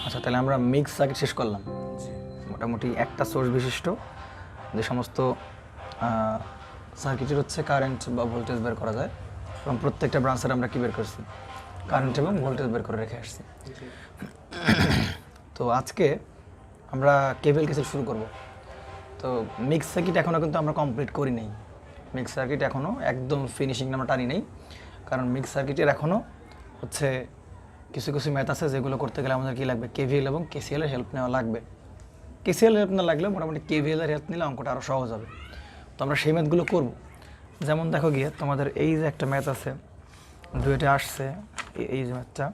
আচ্ছা, তাহলে আমরা মিক্স সার্কিট শেষ করলাম। মোটামুটি একটা সোর্স বিশিষ্ট যে সমস্ত সার্কিটের হচ্ছে কারেন্ট বা ভোল্টেজ বের করা যায়, এবং প্রত্যেকটা ব্রাঞ্চের আমরা কী বের করছি, কারেন্ট এবং ভোল্টেজ বের করে রেখে আসছি। তো আজকে আমরা কেবল কেসে শুরু করব। তো মিক্স সার্কিট এখনও কিন্তু আমরা কমপ্লিট করি নাই। মিক্স সার্কিট এখনও একদম ফিনিশিং আমরা টানি নেই, কারণ মিক্স সার্কিটের এখনও হচ্ছে কিছু কিছু ম্যাথ আছে যেগুলো করতে গেলে আমাদের কী লাগবে, কেভিএল এবং কেসিএল এর হেল্প নেওয়া লাগবে। কেসিএল হেল্প না লাগলে মোটামুটি কেভিএল এর হেল্প নিলে অঙ্কটা আরও সহজ হবে। তো আমরা সেই ম্যাথগুলো করব। যেমন দেখো গিয়ে তোমাদের এই যে একটা ম্যাথ আছে, দুইটা আসছে, এই যে ম্যাথটা,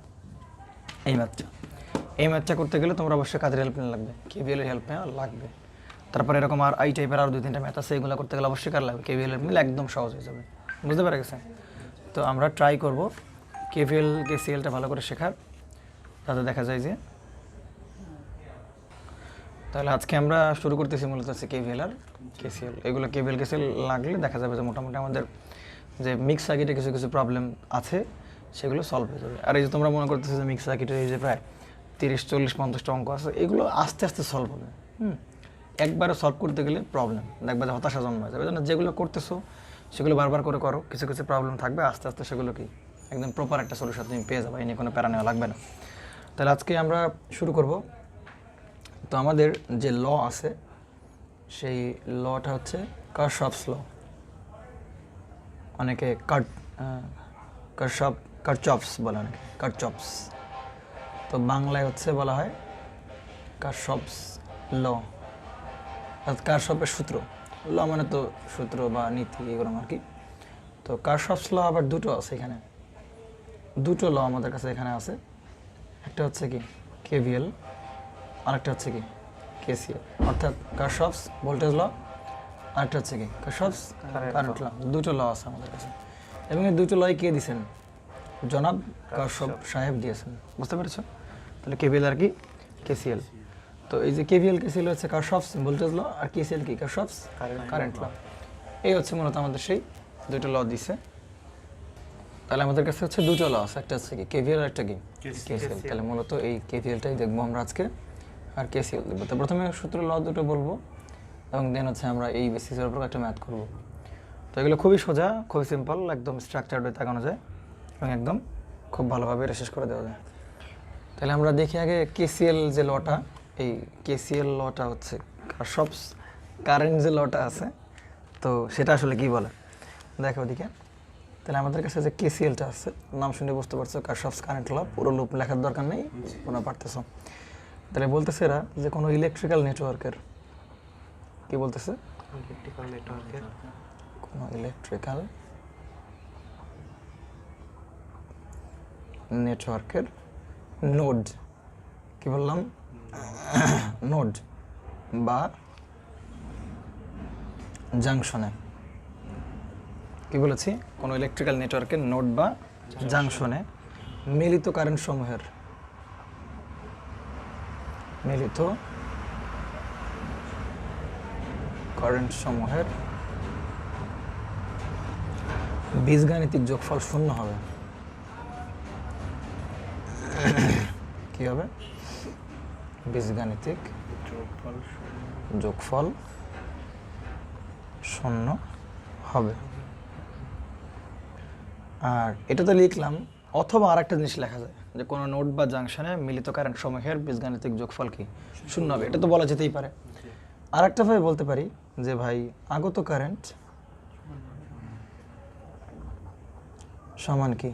এই ম্যাথটা করতে গেলে তোমরা অবশ্যই কাদের হেল্প নেওয়া লাগবে, কেভিএল এর হেল্প নেওয়া লাগবে। তারপরে এরকম আর এই টাইপের আরও 2-3টা ম্যাথ আছে, এগুলো করতে গেলে অবশ্যই কার লাগবে, কেভিএল হেল্প নিলে একদম সহজ হয়ে যাবে। বুঝতে পেরে গেছে? তো আমরা ট্রাই করব কেভিএল কেসিএলটা ভালো করে শেখার, তাতে দেখা যায় যে তাহলে আজকে আমরা শুরু করতেছি মূলত হচ্ছে কেভিএল আর কেসিএল। এগুলো কেভিএল কেসিএল লাগলে দেখা যাবে যে মোটামুটি আমাদের যে মিক্স সার্কিটে কিছু কিছু প্রবলেম আছে সেগুলো সলভ হয়ে যাবে। আর এই যে তোমরা মনে করতেছো যে মিক্স সার্কিটের এই যে প্রায় 30-40-50টা অঙ্ক আছে, এগুলো আস্তে আস্তে সলভ হবে। একবারে সলভ করতে গেলে প্রবলেম দেখবা যে হতাশা জন্মায় যাবে। যেগুলো করতেছো সেগুলো বারবার করে করো, কিছু কিছু প্রবলেম থাকবে, আস্তে আস্তে সেগুলো কি একদম প্রপার একটা সলিউশন তুমি পেয়ে যাবে, এই নিয়ে কোনো প্যারা নেওয়া লাগবে না। তাহলে আজকে আমরা শুরু করব। তো আমাদের যে ল আছে সেই লটা হচ্ছে কারশফস ল, অনেকে কারচফস বলে, অনেকে কারচফস। তো বাংলায় হচ্ছে বলা হয় কারশফস ল, কারশফের সূত্র। ল মানে তো সূত্র বা নীতি এগুলো আর কি। তো কারশফস ল আবার দুটো আছে এখানে, দুটো ল আমাদের কাছে এখানে আছে। একটা হচ্ছে কি কেভিএল, আরেকটা হচ্ছে কি কেসিএল, অর্থাৎ কারশফস ভোল্টেজ ল, আরেকটা হচ্ছে কি কারশফস কারেন্ট ল। দুটো ল আছে আমাদের কাছে, এবং এই দুটো লই কে দিয়েছেন, জনাব কারশফ সাহেব দিয়েছেন। বুঝতে পেরেছ? তাহলে কেভিএল আর কি কেসিএল। তো এই যে কেভিএল কেসিএল হচ্ছে কারশফস ভোল্টেজ ল, আর কেসিএল কি কারশফস কারেন্ট ল। এই হচ্ছে মূলত আমাদের সেই দুটো ল দিছে। তাহলে আমাদের কাছে হচ্ছে দুটো ল আছে, একটা হচ্ছে কি কেভিএল আর একটা কি কেসিএল। তাহলে মূলত এই কেভিএলটাই দেখবো আমরা আজকে, আর কেসিএল দেখবো। তো প্রথমে সূত্র ল দুটো বলবো, এবং দেন হচ্ছে আমরা এই বেসিসের উপর একটা ম্যাথ করব। তো এগুলো খুবই সোজা, খুবই সিম্পল, একদম স্ট্রাকচার্ড হয়ে তাকানো যায় এবং একদম খুব ভালোভাবে এটা শেষ করে দেওয়া যায়। তাহলে আমরা দেখি আগে কেসিএল যে লটা, এই কেসিএল লটা হচ্ছে কারশফস কারেন্ট যে লটা আছে, তো সেটা আসলে কি বলে দেখো ওদিকে। তাহলে আমাদের কাছে যে কেসিএলটা আছে, নাম শুনে বুঝতে পারছো কারশফস কারেন্ট ল, পুরো লুপ লেখার দরকার নেই, তোমরা পারতেছো। তাহলে বলতেছে এরা যে কোনো ইলেকট্রিক্যাল নেটওয়ার্কের, কি বলতেছে, কোনো ইলেকট্রিক্যাল নেটওয়ার্কের নোড, কি বললাম, নোড বা জাংশনে, কি বলেছি, কোনো ইলেকট্রিক্যাল নেটওয়ার্কের নোড বা জাংশনে মিলিত কারেন্ট সমূহের, মিলিত কারেন্ট সমূহের বীজগাণিতিক যোগফল শূন্য হবে। কি হবে? বীজগাণিতিক যোগফল শূন্য হবে। আর এটা তো লিখলাম, অথবা আর একটা জিনিস লেখা যায় যে কোনো নোড বা জাংশনে মিলিত কারেন্ট সমূহের বীজগাণিতিক যোগফল কি শূন্য হবে। এটা তো বলা যেতেই পারে। আর একটা ভাবে বলতে পারি যে ভাই আগত কারেন্ট সমান কি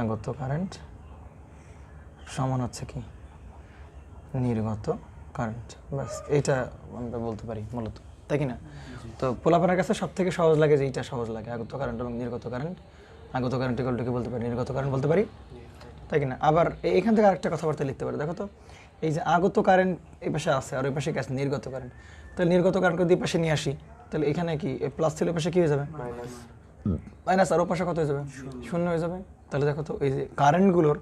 আগত কারেন্ট সমান হচ্ছে কি নির্গত কারেন্ট। ব্যাস এইটা আমরা বলতে পারি মূলত, তাই কি না? তো পোলাপানের কাছে সব থেকে সহজ লাগে যে এইটা সহজ লাগে, আগত কারেন্ট এবং নির্গত কারেন্ট। আগত কারেন্ট ইকুয়াল টু কি বলতে পারি, নির্গত কারেন্ট বলতে পারি, তাই কি না? আবার এখান থেকে আরেকটা কথাবার্তা লিখতে পারি, দেখো তো এই যে আগত কারেন্ট এই পাশে আছে আর ওই পাশে কি আছে, নির্গত কারেন্ট। তাহলে নির্গত কারেন্টকে দুই পাশে নিয়ে আসি, তাহলে এখানে কি প্লাস ছিল, পাশে কি হয়ে যাবে মাইনাস, আর ও পাশে কত হয়ে যাবে, শূন্য হয়ে যাবে। তাহলে দেখো তো এই যে কারেন্টগুলোর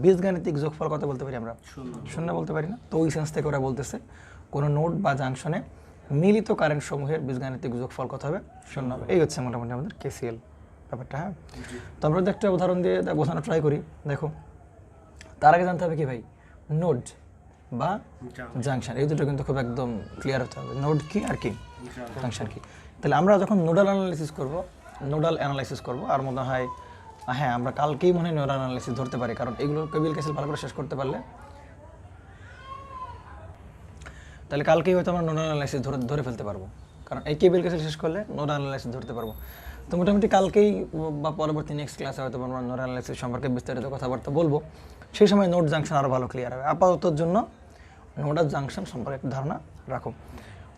বীজগাণিতিক যোগফল কত বলতে পারি আমরা, শূন্য বলতে পারি না? তো ওই সেন্স থেকে ওরা বলতেছে কোনো নোড বা জাংশনে মিলিত কারেন্ট সমূহের বীজগাণিতিক যোগফল কত হবে, শূন্য হবে। এই হচ্ছে মোটামুটি আমাদের কেসিএল ব্যাপারটা। হ্যাঁ, তো আমরা একটা উদাহরণ দিয়ে বোঝানো ট্রাই করি। দেখো তার আগে জানতে হবে কি ভাই, নোড বা জাংশন, এই দুটো কিন্তু খুব একদম ক্লিয়ার হতে হবে, নোড কি আর কি জাংশন কি। তাহলে আমরা যখন নোডাল অ্যানালাইসিস করব আর মনে হয় হ্যাঁ আমরা কালকেই মনে হয় নোডাল অ্যানালাইসিস ধরতে পারি, কারণ এগুলো কেবিল কেসেল ভালো করে শেষ করতে পারলে তাহলে কালকেই হয়তো আমরা নোডাল অ্যানালাইসিস ধরে ফেলতে পারবো, কারণ এই কেবিল কেসেল শেষ করলে নোডাল অ্যানালাইসিস ধরতে পারবো। তো মোটামুটি কালকেই বা পরবর্তী নেক্সট ক্লাসে হয়তো আমরা নোডাল অ্যানালাইসিস সম্পর্কে বিস্তারিত কথাবার্তা বলবো, সেই সময় নোড জাংশন আরও ভালো ক্লিয়ার হবে। আপাততর জন্য নোডাল জাংশন সম্পর্কে একটা ধারণা রাখো।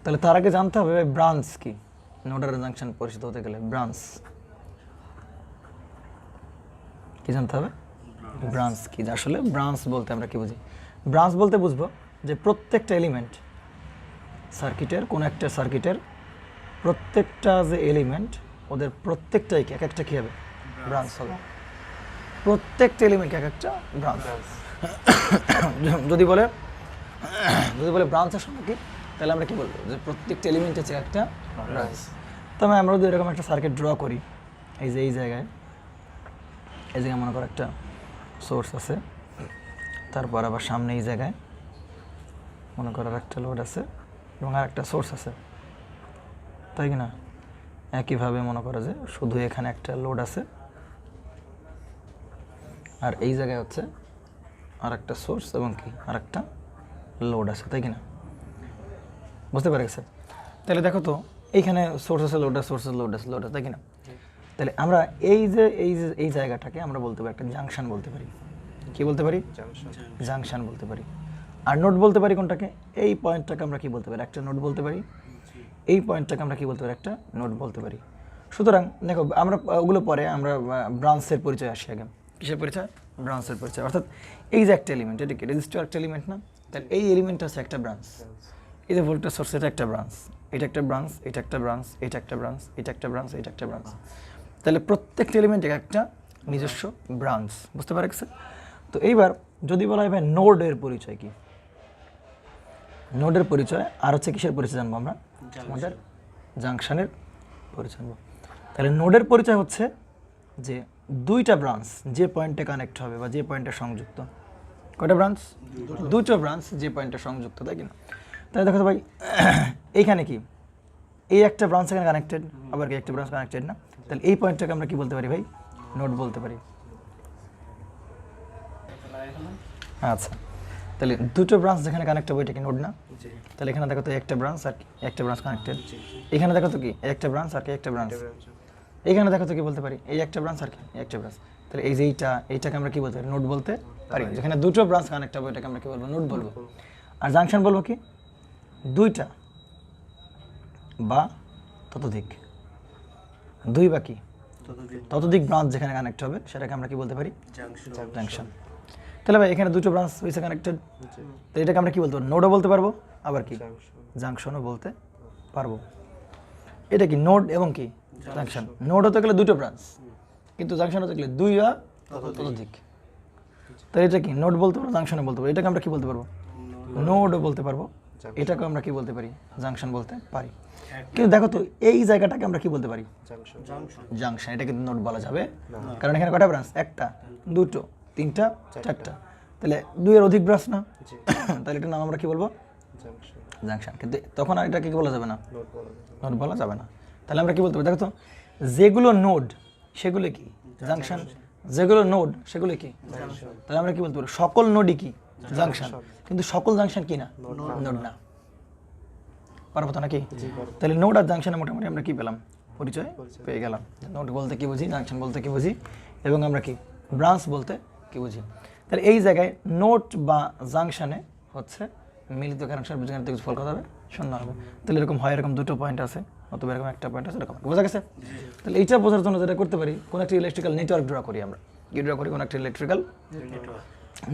তাহলে তার আগে জানতে হবে ব্রাঞ্চ কি, নোডাল জাংশন পরিচিত হতে গেলে ব্রাঞ্চ কি জানতে হবে, ব্রাঞ্চ কি। আসলে ব্রাঞ্চ বলতে আমরা কি বুঝি, ব্রাঞ্চ বলতে বুঝবো যে প্রত্যেকটা এলিমেন্ট সার্কিটের, কোন একটা সার্কিটের প্রত্যেকটা যে এলিমেন্ট ওদের প্রত্যেকটাই এক একটা কী হবে, ব্রাঞ্চ হবে। প্রত্যেকটা এলিমেন্ট এক একটা ব্রাঞ্চ। যদি বলে ব্রাঞ্চের সঙ্গে কি, তাহলে আমরা কি বলবো যে প্রত্যেকটা এলিমেন্ট হচ্ছে একটা ব্রাঞ্চ। তবে আমরা যদি এরকম একটা সার্কিট ড্র করি, এই যে এই জায়গায় মনে করো একটা সোর্স আছে, তারপর আবার সামনে এই জায়গায় মনে করো একটা লোড আছে এবং আর একটা সোর্স আছে, তাই কি না? একইভাবে মনে করো যে শুধু এখানে একটা লোড আছে আর এই জায়গায় হচ্ছে আর একটা সোর্স এবং কি আর একটা লোড আছে, তাই কি না? বুঝতে পেরে গেছে? তাহলে দেখো তো এইখানে সোর্স আছে, লোড আছে, তাই কি না? তাহলে আমরা এই জায়গাটাকে আমরা বলতে পারি একটা জাংশন বলতে পারি। কি বলতে পারি? জাংশন বলতে পারি। আর নোড বলতে পারি কোনটাকে, এই পয়েন্টটাকে আমরা কি বলতে পারি, একটা নোড বলতে পারি। এই পয়েন্টটাকে আমরা কি বলতে পারি, একটা নোড বলতে পারি। সুতরাং দেখো আমরা ওগুলো পরে আমরা ব্রাঞ্চের পরিচয় আসি আগে। কিসের পরিচয়? ব্রাঞ্চের পরিচয়। অর্থাৎ এই যে একটা এলিমেন্ট, এটা কি রেজিস্টার একটা এলিমেন্ট না? তাহলে এই এলিমেন্টটা হচ্ছে একটা ব্রাঞ্চ। এই যে ভোল্টেজ সোর্স, এটা একটা ব্রাঞ্চ, এটা একটা ব্রাঞ্চ, এটা একটা ব্রাঞ্চ, এটা একটা ব্রাঞ্চ, এটা একটা ব্রাঞ্চ, এটা একটা ব্রাঞ্চ। তাহলে প্রত্যেকটা এলিমেন্ট একটা নিজস্ব ব্রাঞ্চ। বুঝতে পারছে? তো এইবার যদি বলা হয় ভাই নোডের পরিচয় কি, নোডের পরিচয় আর হচ্ছে কিসের পরিচয় জানবো আমরা, আমাদের জাংশনের পরিচয় জানবো। তাহলে নোডের পরিচয় হচ্ছে যে দুইটা ব্রাঞ্চ যে পয়েন্টে কানেক্ট হবে বা যে পয়েন্টে সংযুক্ত। কয়টা ব্রাঞ্চ? দুটো ব্রাঞ্চ যে পয়েন্টে সংযুক্ত, তাই কিনা? তাহলে দেখো তো ভাই এইখানে কি এই একটা ব্রাঞ্চ এখানে কানেক্টেড, আবার কি একটা ব্রাঞ্চ কানেক্টেড না? তাহলে এই পয়েন্টটাকে আমরা কি বলতে পারি ভাই, নোড বলতে পারি। আচ্ছা, তাহলে দুটো ব্রাঞ্চ যেখানে কানেক্ট হবে এটা কি নোড না? তাহলে এখানে দেখো তো একটা ব্রাঞ্চ আর একটা ব্রাঞ্চ কানেক্টেড, এখানে দেখো তো কি একটা ব্রাঞ্চ আর কি একটা ব্রাঞ্চ, এইখানে দেখো তো কি বলতে পারি, এই একটা ব্রাঞ্চ আর কি একটা ব্রাঞ্চ। তাহলে এই যে এইটাকে আমরা কি বলতে পারি, নোড বলতে পারি। যেখানে দুটো ব্রাঞ্চ কানেক্ট হবে এটাকে আমরা কি বলবো, নোড বলবো। আর জাংশন বলবো কি, দুইটা বা ততোধিক, দুই বা কি ততোধিক ব্রাঞ্চ যেখানে কানেক্ট হবে সেটাকে আমরা কি বলতে পারি, জাংশন। তাহলে ভাই এখানে দুটো ব্রাঞ্চ হয়েছে কানেক্টেড, তো এটাকে আমরা কি বলতে পারবো, নোডও বলতে পারবো আবার কি জাংশনও বলতে পারবো। এটা কি নোড এবং কি জাংশন। নোড হতে গেলে দুটো ব্রাঞ্চ, কিন্তু জাংশন হতে গেলে দুই বা ততোধিক। তো এটা কি নোড বলতে পারবো, জাংশনও বলতে পারবো। এটাকে আমরা কি বলতে পারবো, নোডও বলতে পারবো, এটাকে আমরা কি বলতে পারি, জাংশন বলতে পারি। কিন্তু দেখো তো এই জায়গাটাকে আমরা কি বলতে পারি, জাংশন। এটা কিন্তু নোড বলা যাবে, কারণ এখানে কয়টা ব্রাঞ্চ, একটা, দুটো, তিনটা, চারটা। তাহলে দুইয়ের অধিক ব্রাঞ্চ না, তাহলে এটার নাম আমরা কি বলবো, জাংশন। কিন্তু তখন আর এটাকে কি বলা যাবে না, নোড বলা যাবে না। তাহলে আমরা কি বলতে পারি, দেখো তো যেগুলো নোড সেগুলো কি জাংশন, যেগুলো নোড সেগুলো কি। তাহলে আমরা কি বলতে পারি, সকল নোডই কি জাংশন, কিন্তু সকল জাংশন কি না, নোড না। পারবো তো নাকি? তাহলে নোড আর জাংশনে মোটামুটি আমরা কি পেলাম, পরিচয় পেয়ে গেলাম। নোড বলতে কি বুঝি, জাংশন বলতে কি বুঝি, এবং আমরা কি ব্রাঞ্চ বলতে কি বুঝি। তাহলে এই জায়গায় নোড বা জাংশনে হচ্ছে মিলিত কানেকশন, বীজগণিত কিছু ফল কথা হবে, শূন্য হবে। তাহলে এরকম হয়, এরকম দুটো পয়েন্ট আছে অথবা এরকম একটা পয়েন্ট আছে, এরকম বোঝা গেছে। তাহলে এইটা বোঝার জন্য যেটা করতে পারি, কোনো একটা ইলেকট্রিক্যাল নেটওয়ার্ক ড্র করি আমরা। কি ড্র করি, কোনো একটা ইলেকট্রিক্যাল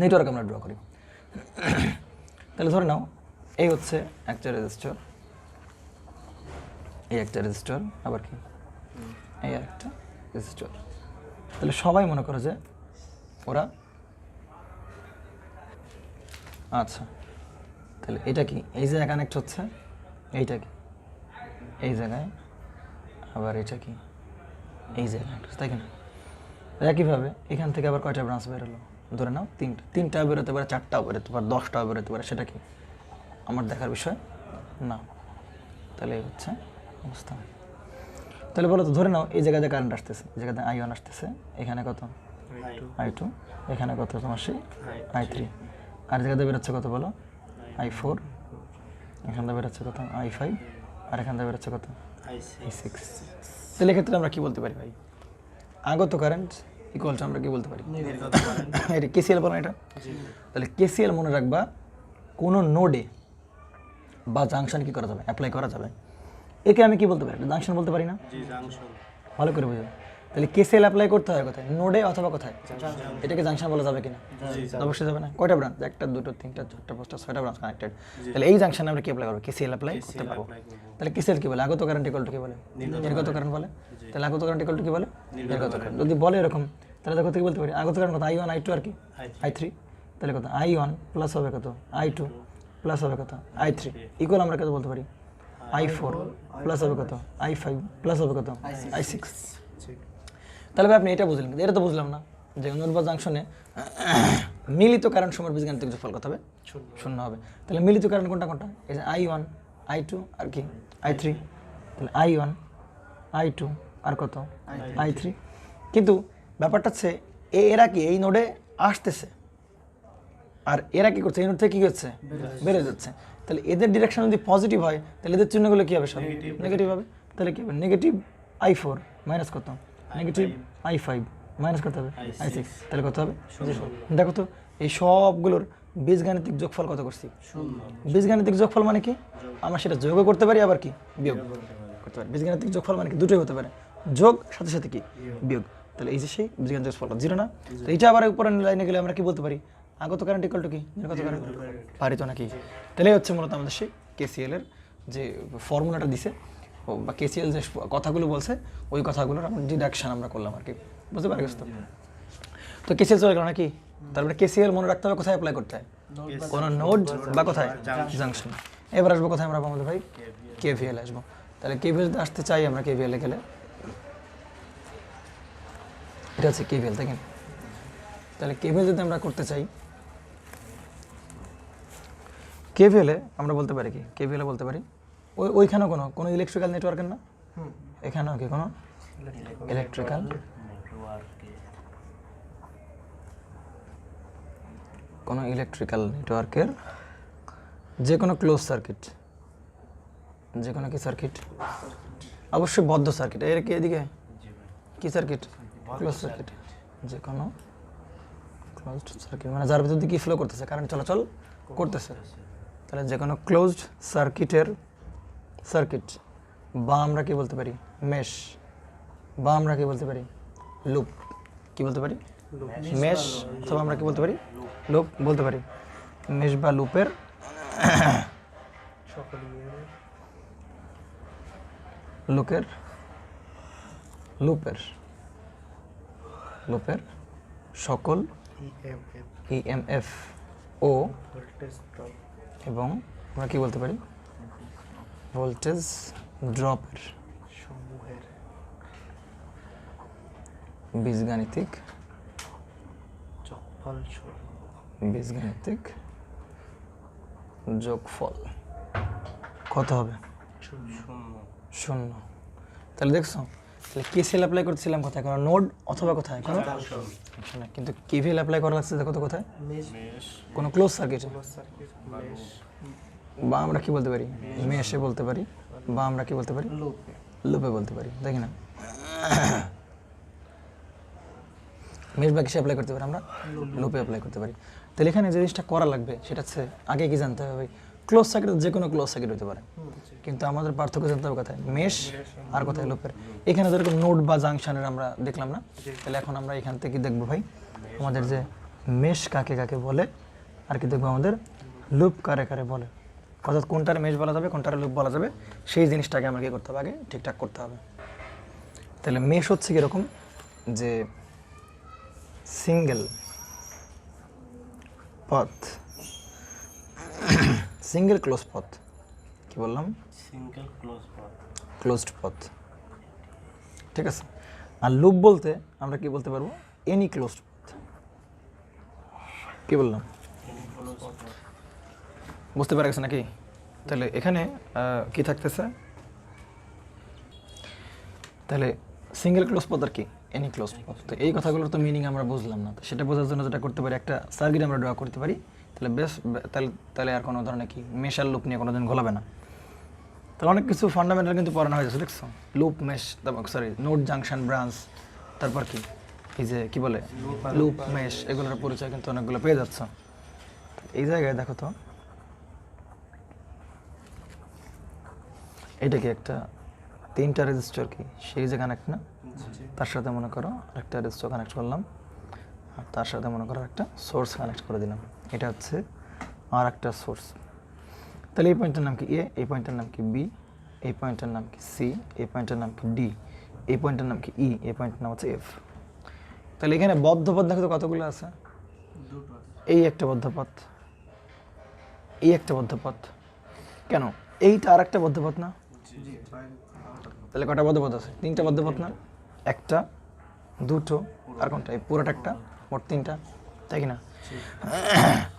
নেটওয়ার্ক আমরা ড্র করি। তাহলে ধরে নাও এই হচ্ছে একটা রেজিস্টর, এই একটা রেজিস্টর, আবার কি এই একটা রেজিস্টর। তাহলে সবাই মনে করো যে ওরা, আচ্ছা তাহলে এটা কি এই জায়গায় কানেক্ট হচ্ছে, এইটা কি এই জায়গায়, আবার এটা কি এই জায়গায় কানেক্ট হচ্ছে, তাই কি না? একইভাবে এখান থেকে আবার কয়টা ব্রাঞ্চ বেরোলো, ধরে নাও তিনটাও বেরোতে পারে, চারটাও বেরোতে পারে, 10টাও বেরোতে পারে, সেটা কি আমার দেখার বিষয় না। তাহলে এই হচ্ছে অবস্থা। তাহলে বলো তো, ধরে নাও এই জায়গাতে কারেন্ট আসতেছে, এই জায়গাতে I1 আসতেছে, এখানে কত I2, এখানে কত তোমার সেই I3, আর জায়গাতে বেরোচ্ছে কত বলো I4, এখান থেকে বেরোচ্ছে কত I5, আর এখান থেকে বেরোচ্ছে কত I6। তাহলে এক্ষেত্রে আমরা কি বলতে পারি ভাই, আগত কারেন্ট ইকুয়াল টু আমরা কি বলতে পারি, এটা কেসিএল বলো এটা। তাহলে কেসিএল মনে রাখবা, কোনো নোডে বা জাংশন কি করা যাবে, অ্যাপ্লাই করা যাবে। একে আমি কি বলতে পারি, জাংশন বলতে পারি না, ভালো করে বুঝো। তাহলে কেসিএল অ্যাপ্লাই করতে হয় কোথায়, নোডে অথবা কোথায়, এটাকে জাংশন বলা যাবে কিনা, অবশ্যই যাবে না। কয়টা ব্রাঞ্চ, একটা, দুটো, তিনটা, চারটা, পাঁচটা, 6টা ব্রাঞ্চ কানেক্টেড। তাহলে এই জাংশনে আমরা কি অ্যাপ্লাই করবো, কেসিএল অ্যাপ্লাই করতে পারবো। তাহলে কেসিএল কি বলে, আগত কারেন্ট ইকুয়াল টু কি বলে, নির্গত কারেন্ট বলে। তাহলে আগত কারেন্ট ইকুয়াল টু কি বলে, নির্গত কারেন্ট। যদি বলে এরকম, তাহলে দেখো থেকে বলতে পারি আগত কারেন্ট কত I1 I2 আর কি I3। তাহলে কত I1 প্লাস হবে কত I2 প্লাস হবে কত I3 ইকুয়াল আমরা কত বলতে পারি I4 প্লাস হবে কত I5 প্লাস হবে কত I6। তাহলে ভাই আপনি এটা বুঝলেন, কিন্তু এটা তো বুঝলাম না যে নোড বা জাংশনে মিলিত কারেন্ট সময়ের বীজগাণিতিক যোগফল কত হবে, শূন্য হবে। তাহলে মিলিত কারেন্ট কোনটা কোনটা, এই যে I1 I2 আর কি I3। তাহলে I1 I2 আর কত I3। কিন্তু ব্যাপারটা হচ্ছে এরা কি এই নোডে আসতেছে, আর এরা কি করছে এই নোড থেকে কি হচ্ছে, বেড়ে যাচ্ছে। তাহলে এদের ডিরেকশন যদি পজিটিভ হয়, তাহলে এদের চিহ্নগুলো কি হবে, সব নেগেটিভ হবে। তাহলে কি হবে, নেগেটিভ I4 মাইনাস কত, নেগেটিভ I5 মাইনাস কত হবে I6। তাহলে কত হবে, দেখো তো এই সবগুলোর বীজগাণিতিক যোগফল কত করছি, বীজগাণিতিক যোগফল মানে কি, আমরা সেটা যোগও করতে পারি আবার কি বিয়োগ করতে পারি। বীজগাণিতিক যোগফল মানে কি, দুটোই হতে পারে, যোগ সাথে সাথে কি বিয়োগ। তাহলে এই যে সেই বীজগাণিতিক যোগফল 0 না। তো এটা আবার উপরের লাইনে গেলে আমরা কি বলতে পারি, আগত কারেন্ট ইকুয়াল টু কি, নির্গত কারেন্ট, পারি তো নাকি। তাহলে হচ্ছে মূলত আমাদের সেই কেসিএল এর যে ফর্মুলাটা দিছে বা কেসিএল যে কথাগুলো বলছে, ওই কথাগুলোর আমরা ডিডাকশন আমরা করলাম আর কি, বুঝতে পারি তো। তো কেসিএল চলে গেল নাকি। তারপরে কেসিএল মনে রাখতে হবে কোথায় অ্যাপ্লাই করতে হয়, কোনো নোড বা কোথায় জাংশন। এবার আসবো কোথায় আমরা আমাদের ভাই কেভিএল আসবো। তাহলে কেভিএল আসতে চাই আমরা, কেভিএল এ গেলে এটা হচ্ছে কেভিএল, দেখেন। তাহলে কেভিএল যদি আমরা করতে চাই, কেভিএলে আমরা বলতে পারি কি, কেভিএলে বলতে পারি ওইখানেও কোনো ইলেকট্রিক্যাল নেটওয়ার্কের না, এখানেও কি কোনো ইলেকট্রিক্যাল নেটওয়ার্কের যে কোনো ক্লোজ সার্কিট, যে কোনো কি সার্কিট, অবশ্যই বদ্ধ সার্কিট। এর কি এদিকে কি সার্কিট, ক্লোজ সার্কিট, যে কোনো ক্লোজড সার্কিট মানে যার ভিতর দিয়ে কি ফ্লো করতেছে, কারেন্ট চলাচল করতেছে। তাহলে যে কোনো ক্লোজড সার্কিট বা আমরা কি বলতে পারি মেশ, বা আমরা কি বলতে পারি লুপ, কি বলতে পারি মেশ, অথবা আমরা কি বলতে পারি লুপ বলতে পারি। মেশ বা লুপের লুপের সকল ইএমএফ ও এবং আমরা কি বলতে পারি ভোল্টেজ ড্রপের বীজগাণিতিক যোগফল কত হবে, শূন্য। তাহলে দেখছো, তাহলে কেসিএল অ্যাপ্লাই করছিলাম কোথায়, কোনো নোড অথবা কোথায় কোনো জাংশনে, কিন্তু কেভিএল অ্যাপ্লাই করা লাগছে দেখো তো কোথায়, কোনো ক্লোজ সার্কিট, বা আমরা কি বলতে পারি মেশে বলতে পারি, বা আমরা কি বলতে পারি লুপে বলতে পারি। দেখি না মেশ বা কিসে অ্যাপ্লাই করতে পারি, আমরা লুপে অ্যাপ্লাই করতে পারি। তাহলে এখানে যে জিনিসটা করা লাগবে সেটা হচ্ছে আগে কি জানতে হবে, ক্লোজ সার্কিট যে কোনো ক্লোজ সার্কিট হতে পারে, কিন্তু আমাদের পার্থক্য জানতে হবে কোথায় মেশ আর কোথায় লুপের। এখানে যেরকম নোড বা জাংশনের আমরা দেখলাম না, তাহলে এখন আমরা এখান থেকে দেখবো ভাই আমাদের যে মেশ কাকে কাকে বলে, আর কি দেখবো আমাদের লুপ কারে কারে বলে, অর্থাৎ কোনটার মেশ বলা যাবে কোনটার লুপ বলা যাবে, সেই জিনিসটাকে আমরা কি করতে হবে আগে ঠিকঠাক করতে হবে। তাহলে মেশ হচ্ছে কীরকম, যে সিঙ্গেল পথ, সিঙ্গেল ক্লোজ পথ, কি বললাম সিঙ্গেল ক্লোজড পথ, ঠিক আছে। আর লুপ বলতে আমরা কি বলতে পারবো এনি ক্লোজড পথ, কি বললাম? বুঝতে পেরে গেছে নাকি? তাহলে এখানে কি থাকতেছে, তাহলে সিঙ্গেল ক্লোজ পথ আর কি এনি ক্লোজ পথ। তো এই কথাগুলোর তো মিনিং আমরা বুঝলাম না, তো সেটা বোঝার জন্য যেটা করতে পারি, একটা সার্কিট আমরা ড্র করতে পারি, তাহলে বেশ তাহলে আর কোনো ধরনের কি মেশাল লুপ নিয়ে কোনোদিন ঘোলাবে না। তাহলে অনেক কিছু ফান্ডামেন্টাল কিন্তু পড়ানো হয়ে যাচ্ছে, দেখছো? Loop mesh, sorry node junction branch, তারপর কি এই যে কি বলে লুপ মেশ, এগুলোর পরিচয় কিন্তু অনেকগুলো পেয়ে যাচ্ছ। এই জায়গায় দেখো তো, এটা কি একটা 3টা রেজিস্টার কি সিরিজে কানেক্ট না? তার সাথে মনে করো একটা রেজিস্টার কানেক্ট করলাম, আর তার সাথে মনে করো একটা সোর্স কানেক্ট করে দিলাম। এটা হচ্ছে আর একটা সোর্স। তাহলে এই পয়েন্টের নাম কি এ, এই পয়েন্টের নাম কি বি, এই পয়েন্টের নাম কি সি, এই পয়েন্টের নাম কি ডি, এই পয়েন্টের নাম কি ই, এই পয়েন্টের নাম হচ্ছে এফ। তাহলে এখানে বদ্ধপথ দেখো তো কতগুলো আছে? এই একটা বদ্ধপথ, এই একটা বদ্ধপথ, কেন এইটা আর একটা বদ্ধপথ না? তাহলে কটা বদ্ধপথ আছে? 3টা বদ্ধপথ না? একটা, দুটো, আর কোনটা? এই পুরোটা একটা, মোট 3টা, তাই কি না?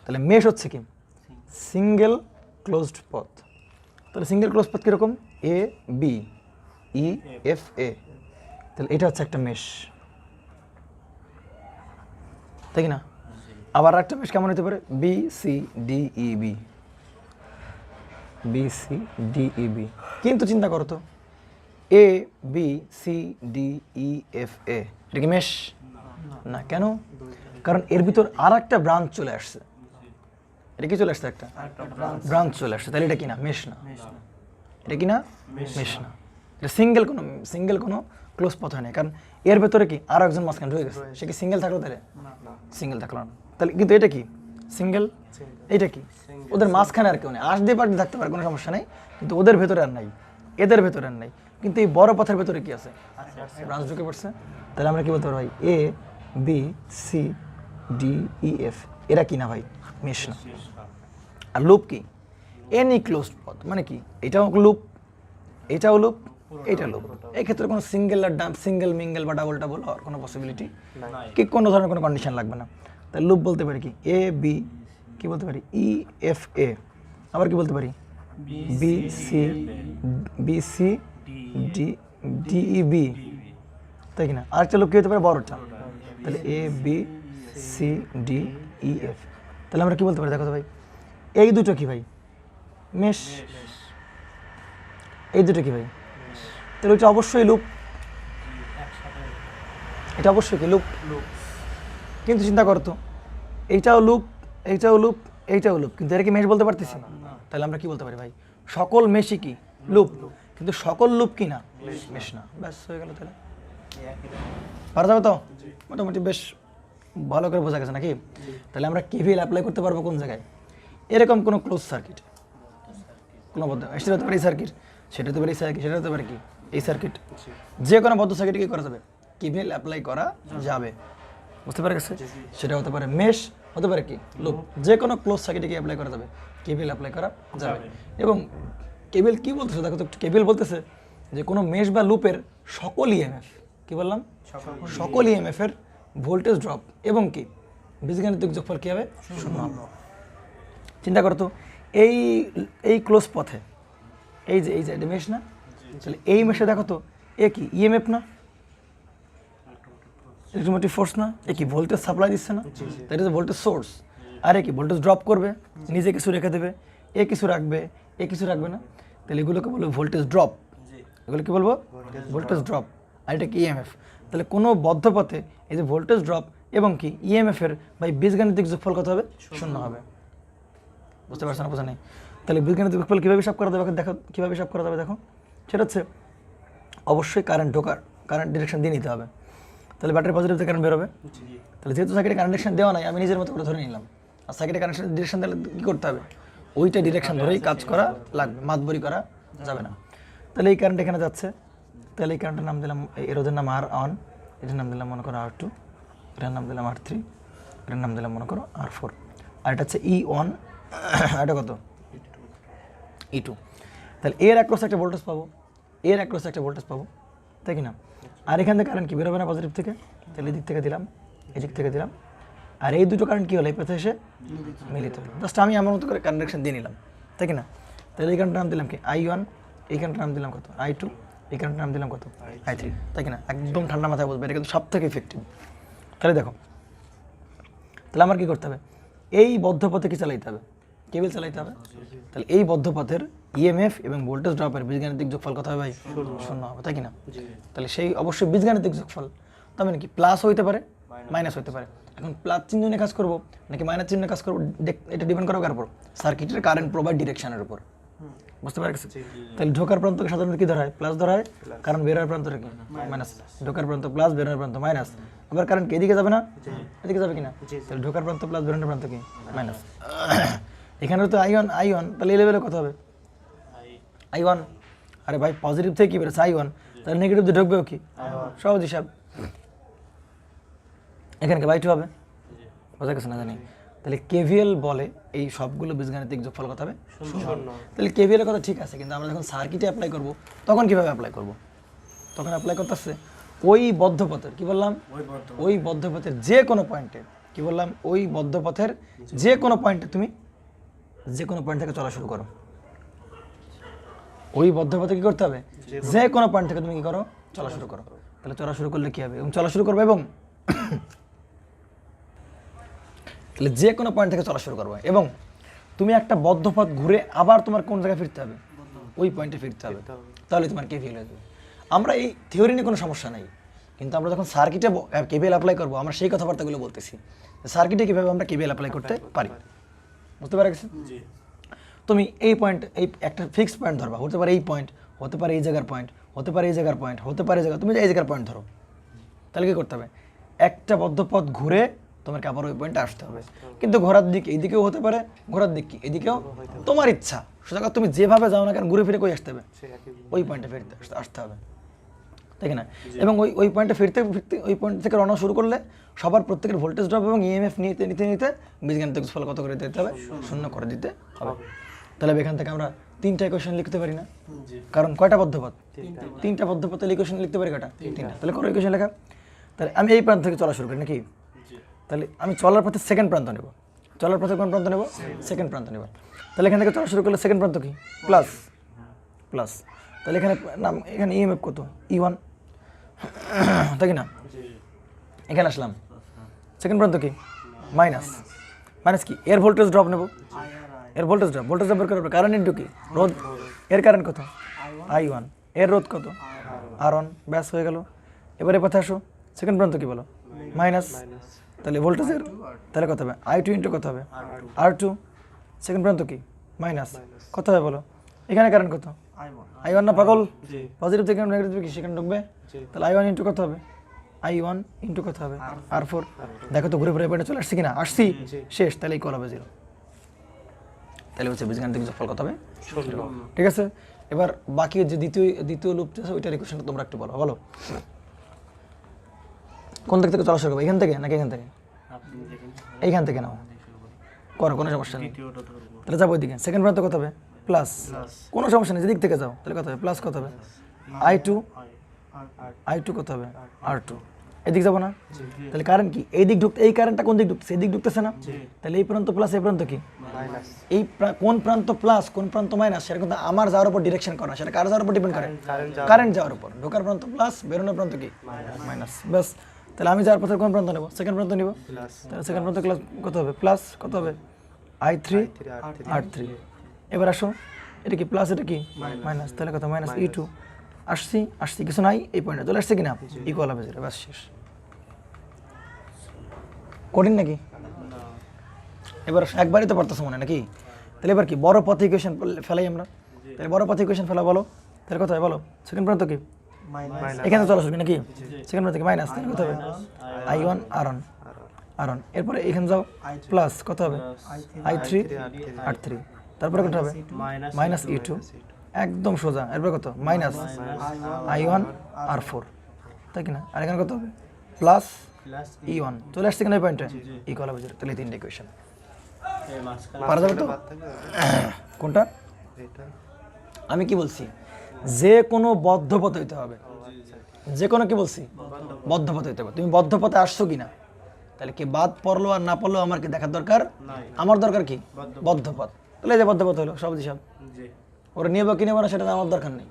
তাহলে মেশ হচ্ছে কি সিঙ্গেল ক্লোজড পথ। তাহলে সিঙ্গেল ক্লোজ পথ কীরকম? এ বি ই এফ এ, তাহলে এটা হচ্ছে একটা মেশ, তাই কি না? আবার একটা মেশ কেমন হতে পারে? B C D E B, B C D E B. কিন্তু চিন্তা করো তো, A B C D E F A, এটা কি মেশ? না। কেন? কারণ এর ভিতর আর একটা ব্রাঞ্চ চলে আসছে। এটা কি চলে আসছে? একটা ব্রাঞ্চ চলে আসছে, তাহলে এটা কি না? মেশ না। এটা কি না? মেশ না। এটা সিঙ্গেল কোনো ক্লোজ পথ হয় না, কারণ এর ভেতরে কি আরো একজন মাঝখানে ঢুকে গেছে। সে কি সিঙ্গেল থাকলো? তাহলে সিঙ্গেল থাকলো না। তাহলে কিন্তু এটা কি সিঙ্গেল, এটা কি ওদের মাঝখানে আর কেউ নেই। আসতে পারতে থাকতে পারে, কোনো সমস্যা নেই, কিন্তু ওদের ভেতরে আর নাই, এদের ভেতরে আর নাই। কিন্তু এই বড় পথের ভেতরে কি আছে? ব্রাঞ্চ ঢুকে পড়ছে। তাহলে আমরা কি বলতে পারি ভাই? A B C D E F, এরা কি না ভাই? মেশ না। আর লুপ কি? এনি ক্লোজড পথ, মানে কি এটাও লুপ, এটাও লুপ, এইটা লুপ। এই ক্ষেত্রে কোনো সিঙ্গেল মিঙ্গেল বা ডাবল ডাবল হওয়ার কোনো পসিবিলিটি কি, কোনো ধরনের কোনো কন্ডিশন লাগবে না। তাহলে লুপ বলতে পারি কি এ বি, কি বলতে পারি ই এফ এ, আবার কি বলতে পারি B C D D E B, তাই কি না? আরেকটা লুপ কি হতে পারে? বড়টা। তাহলে A B C D E F. তাহলে আমরা কি বলতে পারি? দেখো তো ভাই, এই দুটো কি ভাই? মেশ। এই দুটো কি ভাই? তাহলে এটা অবশ্যই লুপ, এটা অবশ্যই কি লুপ। কিন্তু চিন্তা করতো, এইটাও লুপ, এইটাও লুপ, এইটাও লুপ, কিন্তু এরা কি মেশ বলতে পারতেছি? তাহলে আমরা কি বলতে পারি ভাই? সকল মেশই কি লুপ, কিন্তু সকল লুপ কি না? মেশ না। ব্যাস হয়ে গেল। তাহলে পারা যাবে তো? মোটামুটি বেশ ভালো করে বোঝা গেছে নাকি? তাহলে আমরা কেভিএল অ্যাপ্লাই করতে পারবো কোন জায়গায়? এরকম কোনো ক্লোজ সার্কিট, কোনো বদ্ধ, সেটা হতে পারে এই সার্কিট, সেটা হতে পারে এই সার্কিট, সেটা হতে পারে কি এই সার্কিট, যে কোনো বদ্ধ সার্কিটে কি করা যাবে? কেভিএল অ্যাপ্লাই করা যাবে। বুঝতে পারে গেছে? সেটা হতে পারে মেশ, হতে পারে কি লুপ, যে কোনো ক্লোজ সার্কিটে কি অ্যাপ্লাই করা যাবে? কেভিএল অ্যাপ্লাই করা যাবে। এবং কেভিএল কি বলতেছে দেখো তো, কেভিএল বলতেছে যে কোনো মেশ বা লুপের সকল ইএমএফ, কি বললাম? সকল ইএমএফ এর ভোল্টেজ ড্রপ এবং কি বীজগাণিতিক যোগফল কি হবে? শূন্য হবে। চিন্তা করো তো, এই ক্লোজ পথে এই যে এটা মেশ না? তাহলে এই মেশে দেখো তো, এ কি ইএমএফ না? ইলেকট্রোমোটিভ ফোর্স না? এ কি ভোল্টেজ সাপ্লাই দিচ্ছে না? That is voltage source. আর এ কি ভোল্টেজ ড্রপ করবে, নিজে কিছু রেখে দেবে, এ কিছু রাখবে, এ কিছু রাখবে না। তাহলে এগুলোকে বলবো ভোল্টেজ ড্রপ। এগুলো কি বলবো? Voltage drop. আর এটা কি ইএমএফ। তাহলে কোনো বদ্ধ পথে এই যে ভোল্টেজ ড্রপ এবং কি ইএমএফ এর বা বীজগাণিতিক যোগফল কত হবে? শূন্য হবে। বুঝতে পারছো না? বোঝা নেই? তাহলে বীজগাণিতিক যোগফল কীভাবে হিসাব করা যাবে? দেখো কীভাবে হিসাব করা যাবে। দেখো সেটা হচ্ছে অবশ্যই কারেন্ট ঢোকার, কারেন্ট ডিরেকশন দিয়ে নিতে হবে। তাহলে ব্যাটারি পজিটিভ থেকে কারেন্ট বেরোবে। তাহলে যেহেতু সার্কিটে কানেকশন দেওয়া নাই, আমি নিজের মতো করে ধরে নিলাম। আর সার্কিটে কানেকশন ডিরেকশন দিলে কী করতে হবে? ওইটা ডিরেকশন ধরেই কাজ করা লাগবে, মাতবরি করা যাবে না। তাহলে এই কারেন্ট এখানে যাচ্ছে, তাহলে এই কারেন্টের নাম দিলাম, এই রোধের নাম R1, এটার নাম দিলাম মনে করো R2, এটার নাম দিলাম R3, এটার নাম দিলাম মনে করো R4, আর এটা হচ্ছে E1, এটা কত? E2। তাহলে এর অ্যাক্রস একটা ভোল্টেজ পাবো, এর অ্যাক্রস একটা ভোল্টেজ পাবো, তাই কি না? আর এখান থেকে কারেন্ট কি বেরোবে না পজিটিভ থেকে? তাহলে এদিক থেকে দিলাম, এদিক থেকে দিলাম, আর এই দুটো কারেন্ট কী হলো এই পথে এসে মিলিত হলো। জাস্ট আমি আমার মতো করে কানেকশন দিয়ে নিলাম, তাই কি না? তাহলে এই কারেন্টটার নাম দিলাম কি I1, এই কারেন্টটার নাম দিলাম কত I2, এই কারেন্টটার নাম দিলাম কত I3, তাই কি না? একদম ঠান্ডা মাথায় বলবে, এটা কিন্তু সব থেকে ইফেক্টিভ। তাহলে দেখো, তাহলে আমার কী করতে হবে? এই বদ্ধ পথে কি চালাইতে হবে? কেবল চালাইতে হবে। তাহলে এই বদ্ধ পথের ইএমএফ এবং ভোল্টেজ ড্রপের বীজগাণিতিক যোগফল কত হবে ভাই? শূন্য হবে, তাই কি না? তাহলে সেই অবশ্যই বীজগাণিতিক যোগফল, তার মানে কি প্লাস হইতে পারে মাইনাস হইতে পারে। এখন প্লাস চিহ্ন নিয়ে কাজ করবো নাকি মাইনাস চিহ্নে কাজ করবো, এটা ডিপেন্ড করবে কার উপর? সার্কিটের কারেন্ট প্রবাহ ডিরেকশনের উপর, বুঝতে পারছি? তাহলে ঢোকার প্রান্তকে সাধারণত কি ধরা হয়? প্লাস ধরা হয়, কারণ বেরোয় প্রান্তটা কি মাইনাস। ঢোকার প্রান্ত প্লাস, বেরোনোর প্রান্ত মাইনাস। আবার কারেন্ট কি এদিকে যাবে না? এদিকে যাবে কিনা? তাহলে ঢোকার প্রান্ত প্লাস, বেরোনোর প্রান্ত কি মাইনাস। এখানেও তো I1, তাহলে এই লেভেলে কত হবে? I1। আরে ভাই পজিটিভ থেকে কি বেরোচ্ছে I1, তাহলে নেগেটিভ দিয়ে ঢুকবেও কি? সহজ হিসাব। এখানে কি I2 হবে? বোঝা গেছে না জানি? তাহলে কেভিএল বলে এই সবগুলো বীজগাণিতিক যোগফল কত হবে? শূন্য। তাহলে কেভিএল এর কথা ঠিক আছে, কিন্তু আমরা যখন সার্কিটে অ্যাপ্লাই করব তখন কিভাবে অ্যাপ্লাই করব? তখন অ্যাপ্লাই করতেছে ওই বদ্ধপথের, কি বললাম? ওই বদ্ধপথের যে কোনো পয়েন্টে, কি বললাম? ওই বদ্ধপথের যে কোনো পয়েন্টে তুমি যে কোনো পয়েন্ট থেকে চলা শুরু করো। ওই বদ্ধপথে কি করতে হবে? যে কোনো পয়েন্ট থেকে তুমি কি করো? চলা শুরু করো। তাহলে চলা শুরু করলে কি হবে? এবং চলা শুরু করবে এবং তাহলে যে কোনো পয়েন্ট থেকে চলা শুরু করবে এবং তুমি একটা বদ্ধ পথ ঘুরে আবার তোমার কোন জায়গায় ফিরতে হবে? ওই পয়েন্টে ফিরতে হবে, তাহলে তোমার কেভিএল হয়ে যাবে। আমরা এই থিওরি নিয়ে কোনো সমস্যা নাই, কিন্তু আমরা যখন সার্কিটে কেভিএল অ্যাপ্লাই করবো আমরা সেই কথাবার্তাগুলো বলতেছি, সার্কিটে কীভাবে আমরা কেভিএল অ্যাপ্লাই করতে পারি, বুঝতে পারা গেছে? তুমি এই পয়েন্ট, এই একটা ফিক্সড পয়েন্ট ধরবা, হতে পারে এই পয়েন্ট, হতে পারে এই জায়গার পয়েন্ট, হতে পারে এই জায়গার পয়েন্ট, হতে পারে এই জায়গা, তুমি এই জায়গার পয়েন্ট ধরো। তাহলে কী করতে হবে? একটা বদ্ধ পথ ঘুরে তোমাকে আবার ওই পয়েন্টে আসতে হবে। কিন্তু ঘোরার দিক এইদিকেও হতে পারে, ঘোরার দিক কি এদিকেও, তোমার ইচ্ছা। সুতরাং তুমি যেভাবে যাও না কেন ঘুরে ফিরে কই আসতে হবে? ওই পয়েন্টে ফিরতে আসতে হবে, তাই না? এবং ওই পয়েন্টে ফিরতে ফিরতে ওই পয়েন্ট থেকে রওনা শুরু করলে সবার প্রত্যেকের ভোল্টেজ ড্রপ এবং ইএমএফ নিতে নিতে নিতে বীজগাণিতিক যোগফল কত করে দিতে হবে? শূন্য করে দিতে হবে। তাহলে এখান থেকে আমরা 3টা ইকুয়েশন লিখতে পারি না? কারণ কয়টা বদ্ধপথ? 3টা বদ্ধপথের ইকুয়েশন লিখতে পারি কয়টা? 3টা। তাহলে করো ইকুয়েশন লেখা। তাহলে আমি এই প্রান্ত থেকে চলা শুরু করি নাকি? তাহলে আমি চলার পথে সেকেন্ড প্রান্ত নেব। চলার পথে কোন প্রান্ত নেব? সেকেন্ড প্রান্ত নেব। তাহলে এখান থেকে চলা শুরু করলে সেকেন্ড প্রান্ত কি? Plus plus. তাহলে এখানে নাম, এখানে ইএমএফ কত? E1, তাই কি না? এখানে আসলাম, সেকেন্ড প্রান্ত কি? মাইনাস। মাইনাস কি? এর ভোল্টেজ ড্রপ নেব, এর ভোল্টেজ ড্রপ বের করার পর কারেন্ট ইনটু কি? রোধ। এর কারেন্ট কত? I1। এর রোধ কত? R1। ব্যাস হয়ে গেল। এবারে কথা আসো, সেকেন্ড প্রান্ত কি বলো? মাইনাস। তাহলে ভোল্টেজের তাহলে কত হবে? I2 ইন্টু কত হবে? R2। সেকেন্ড প্রান্ত কি? মাইনাস। কত হবে বলো? এখানে কারেন্ট কত? I1 না পাগল? পজিটিভ থেকে নেগেটিভ কি সেখানে ঢুকবে? তাহলে I1 ইন্টু কত হবে? I1 ইন্টু কত হবে? R4। দেখো তো ঘুরে ঘুরে পয়েন্টে চলে আসছি কিনা? আসছি, শেষ। তাহলে ইকুয়াল হবে 0। তাহলে হচ্ছে বীজগাণিতিক যোগফল কত হবে? ঠিক আছে। এবার বাকি যে দ্বিতীয় লুপটা আছে ওইটার ইকুয়েশনটা তোমরা একটু বলো। কোন দিক থেকে চলা শুরু করবো? এখান থেকে নাকি এখান থেকে? এইখান থেকে নাও, করো, কোনো সমস্যা নেই। তাহলে যাবো ওইদিকে। সেকেন্ড প্রান্ত কত হবে? প্লাস। কোনো সমস্যা নেই, যেদিক থেকে যাও। তাহলে কত হবে? প্লাস কত হবে? I2 কত হবে? R2। এদিক যাবো না? তাহলে কারেন্ট কি? এই দিক ঢুকতে, এই কারেন্টটা কোন দিক ঢুকতেছে? এই দিক ঢুকতেছে না? তাহলে এই প্রান্ত প্লাস, এই প্রান্ত কি? এই কোন প্রান্ত প্লাস কোন প্রান্ত মাইনাস সেটা কিন্তু আমার যাওয়ার উপর ডিরেকশন করে না, সেটা কার যাওয়ার উপর ডিপেন্ড করে? কারেন্ট যাওয়ার উপর। ঢোকার প্রান্ত প্লাস, বেরোনোর প্রান্ত কি? মাইনাস। ব্যাস। তাহলে আমি যাওয়ার পথে কোন প্রান্ত নেব? সেকেন্ড প্রান্ত নিব। তাহলে সেকেন্ড প্রান্ত কত হবে? প্লাস কত হবে? I3 R3। এবার আসো, এটা কি প্লাস, এটা কি মাইনাস। তাহলে কত? Minus E2। আসছি কিছু নাই, এই পয়েন্টে চলে আসছে কিনা? ইকুয়াল হবে 0। ব্যাস, শেষ। কঠিন নাকি? এবার একবারই তো পারতেছো মনে নাকি? তাহলে এবার কি বড় পথ ইকুয়েশন ফেলাই আমরা। তাহলে বড় পথ ইকুয়েশন ফেলা বলো। তাহলে কত হয় বলো? সেকেন্ড প্রান্ত কি? এখানে চলে আসবে নাকি? সেকেন্ড প্রান্ত কি? মাইনাস। তাহলে কত হবে? I1 R1। এরপরে এখানে যাও, প্লাস কত হবে? I3 R3। তারপরে কত হবে? Minus E2। একদম সোজা। এরপরে কত? মাইনাস I1 R4, তাই কিনা? আর এখানে কত হবে? Plus E1। চলে আসছে কিনা এই পয়েন্টে? ইকুয়াল হবে 0। তাহলে 3টা ইকুয়েশন পারা যাবে তো? কোনটা? আমি কি বলছি? যে কোনো বদ্ধ পথ হইতে হবে। যে কোনো কি বলছি? বদ্ধ পথ হইতে হবে। তুমি বদ্ধ পথে আসছো কিনা? তাহলে কি বাদ পড়লো আর না পড়লো আমার কি দেখার দরকার? আমার দরকার কি? বদ্ধপথ। তাহলে এই যে বদ্ধপথ হলো সব হিসাব। ওরা নিয়ে বা কিনে না সেটা আমার দরকার নেই।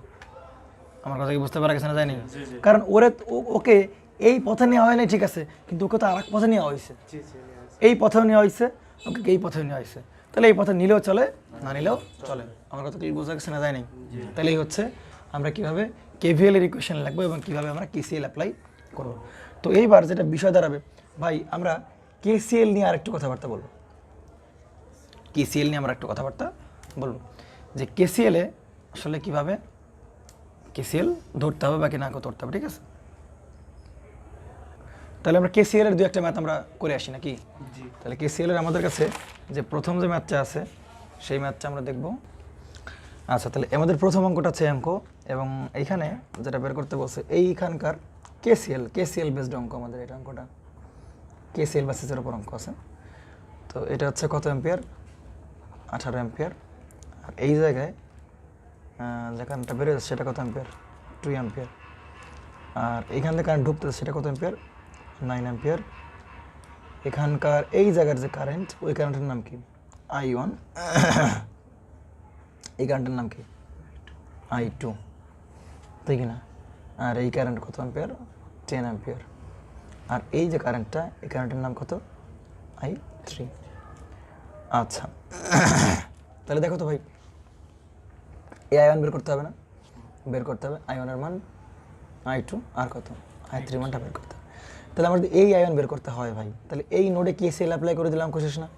আমার কথা কি বুঝতে পারা গেছে না? যায়নি, কারণ ওকে এই পথে নেওয়া হয় নাই, ঠিক আছে, কিন্তু ওকে তো আর এক পথে নেওয়া হয়েছে, এই পথেও নেওয়া হয়েছে, ওকে এই পথেও নেওয়া হয়েছে। তাহলে এই পথে নিলেও চলে, না নিলেও চলে। আমার কথা কি বোঝা গেছে না? যায় নাই। তাহলে এই হচ্ছে আমরা কীভাবে কেভিএল এর ইকুয়েশন লিখবো এবং কীভাবে আমরা কেসিএল অ্যাপ্লাই করবো। তো এইবার যেটা বিষয় দাঁড়াবে, ভাই আমরা কেসিএল নিয়ে আরেকটু কথাবার্তা বলবো। কেসিএল নিয়ে আমরা একটু কথাবার্তা বলবো যে কেসিএলে আসলে কীভাবে কেসিএল ধরতে হবে বাকি না ধরতে হবে, ঠিক আছে? তাহলে আমরা কেসিএল এর 2-1টা ম্যাথ আমরা করে আসি নাকি? তাহলে কেসিএল এর আমাদের কাছে যে প্রথম যে ম্যাথটা আছে সেই ম্যাথটা আমরা দেখব। আচ্ছা, তাহলে আমাদের প্রথম অঙ্কটা হচ্ছে অঙ্ক, এবং এইখানে যেটা বের করতে বলছে এইখানকার কেসিএল বেসড অঙ্ক আমাদের এটা অঙ্কটা, কেসিএল বেসিসের উপর অঙ্ক আছে। তো এটা হচ্ছে কত অ্যাম্পিয়ার? 18 অ্যাম্পিয়ার। আর এই জায়গায় যে কারেন্টটা বেরোয় যাচ্ছে সেটা কত অ্যাম্পিয়ার? 2 অ্যাম্পিয়ার। আর এইখান থেকে কারেন্ট ঢুকতেছে সেটা কত অ্যাম্পিয়ার? 9 অ্যাম্পিয়ার। এখানকার এই জায়গার যে কারেন্ট, ওই কারেন্টের নাম কি? I1। এই কারেন্টের নাম কি? I2, তাই কি না? আর এই কারেন্ট কত অ্যাম্পিয়ার? 10 অ্যাম্পিয়ার। আর এই যে কারেন্টটা, এই কারেন্টের নাম কত? I3। আচ্ছা, তাহলে দেখো তো ভাই, এই I1 বের করতে হবে না? বের করতে হবে। I1 এর মান, I2 আর কত? I3 মানটা বের করতে হবে। তাহলে আমাদের এই I1 বের করতে হয় ভাই, তাহলে এই নোডে কেসিএল অ্যাপ্লাই করে দিলাম, অঙ্ক শেষ না?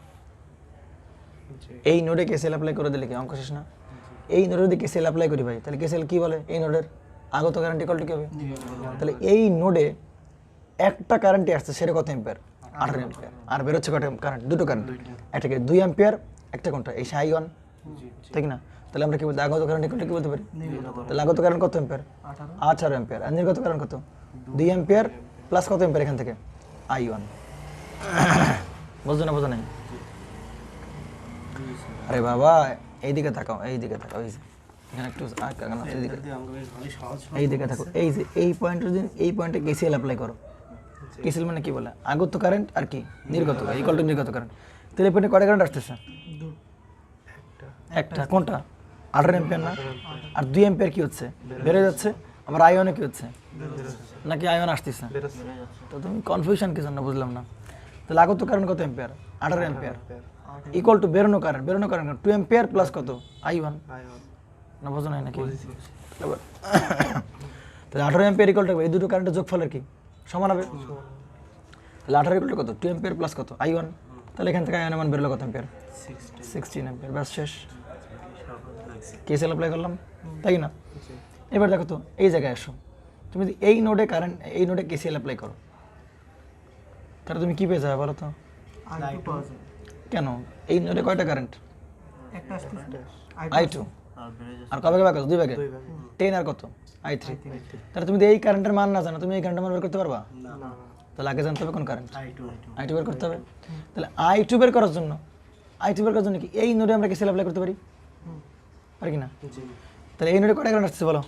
এই নোডে কেসিএল অ্যাপ্লাই করে দিলে কি অঙ্ক শেষ না? এই নোডে যদি কেসিএল অ্যাপ্লাই করি ভাই, তাহলে কেসিএল কি বলে? এই নোডের আগত কারেন্ট ইকুয়াল টু কি হবে? তাহলে এই নোডে একটা কারেন্টই আসছে, সেটা কত অ্যাম্পিয়ার? 18 অ্যাম্পিয়ার। আর বেরোচ্ছে কত কারেন্ট? দুটো কারেন্ট, একটাকে 2 অ্যাম্পিয়ার, একটা কোনটা? এই I1, তাই কি না? তাহলে আমরা কি বলতে আগত কারেন্ট ইকুয়াল টু কি বলতে পারি? তাহলে আগত কারেন্ট কত অ্যাম্পিয়ার? 18 অ্যাম্পিয়ার। আর নির্গত কারেন্ট কত? 2 অ্যাম্পিয়ার প্লাস কত অ্যাম্পিয়ার এখান থেকে? I1। বুঝছো না? বোঝো নাই? আরে বাবা এইদিকে তাকাও, এইদিকে তাকাও, এই যে এখানে একটু এইদিকে থাকো। এই যে এই পয়েন্টের দিন, এই পয়েন্টে কেসিএল অ্যাপ্লাই করো। কেসিএল মানে কি বলে? আগত কারেন্ট আর কি নির্গত ইকুয়াল টু নির্গত কারেন্ট। তাহলে এই পয়েন্টে কয়টা কারেন্ট আসতেছে? একটা। কোনটা? 18 অ্যাম্পিয়ার না? আর 2 অ্যাম্পিয়ার কি হচ্ছে? বেড়ে যাচ্ছে। আমার I1 কি হচ্ছে? নাকি I1 আসতেছে? তো তুমি কনফিউশন কি জন্য? বুঝলাম না। তাহলে আগত কারেন্ট কত অ্যাম্পিয়ার? 18 অ্যাম্পিয়ার ইকুয়াল টু বেরোনো কারেন্ট 2 অ্যাম্পিয়ার প্লাস কত? I1 না? বোঝো নাই নাকি? তাহলে 18 অ্যাম্পিয়ার ইকুয়াল টু এই দুটো কারেন্টের যোগফলের কি সমান হবে? তাহলে 18 ইকুয়াল টু কত? 2 অ্যাম্পিয়ার প্লাস কত? I1। তাহলে এখান থেকে I1 এর মান বেরোলো কত অ্যাম্পিয়ার? 16 অ্যাম্পিয়ার। ব্যাস শেষ। কেসিএল অ্যাপ্লাই করলাম, তাই না? এবার দেখো তো, এই জায়গায় আসো, তুমি যদি এই নোডে কারেন্ট, এই নোডে কেসিএল অ্যাপ্লাই করো, তাহলে তুমি কি পেয়ে যাবে বলো তো? কেন? এই নোডে কয়টা কারেন্ট? I2। আর কবে ভাগে? 2 ভাগে। 10 আর কত? I3। তাহলে তুমি এই কারেন্টের মান না জানো, তুমি এই কারেন্টের মান বের করতে পারবা? তাহলে আগে জানতে হবে কোন কারেন্ট? I2 বের করতে হবে। তাহলে I2 বের করার জন্য, কি এই নোডে আমরা কেসিএল অ্যাপ্লাই করতে পারি? পারি কি না? তাহলে এই নোডে কয়টা কারেন্ট আসছে বলো?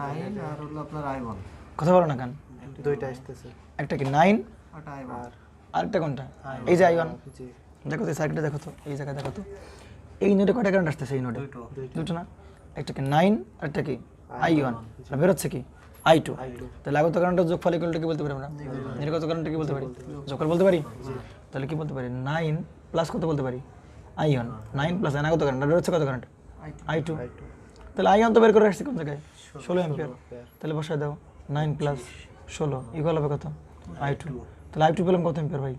9 আর হলো আপনার I1। কথা বলো না কেন? দুইটা আসতেছে, একটা কি 9 আর I1, আরেকটা কোনটা? এই যে I1। দেখো তো সার্কিটে, দেখো তো এই জায়গায়, দেখো তো এই নোডে কয়টা কারেন্ট আসতেছে? এই নোডে দুটো না? একটা কি 9 আর একটা কি I1। আর বের হচ্ছে কি? I2। তাহলে আগত কারেন্টের যোগফল ইকুয়াল টু কি বলতে পারি আমরা? নির্গত কারেন্টটা কি বলতে পারি? যোগফল বলতে পারি। তাহলে কি বলতে পারি? 9 প্লাস কত বলতে পারি? I1। 9 প্লাস আগত কারেন্ট, আর বের হচ্ছে কত কারেন্ট? I2। তাহলে I1 তো বের করে আসছি কোন জায়গায়? 16 অ্যাম্পিয়ার। তাহলে বসায় দাও 9 প্লাস 16 ইকুয়াল হবে কত? I2। তাহলে I2 পেলাম কত অ্যাম্পিয়ার ভাই?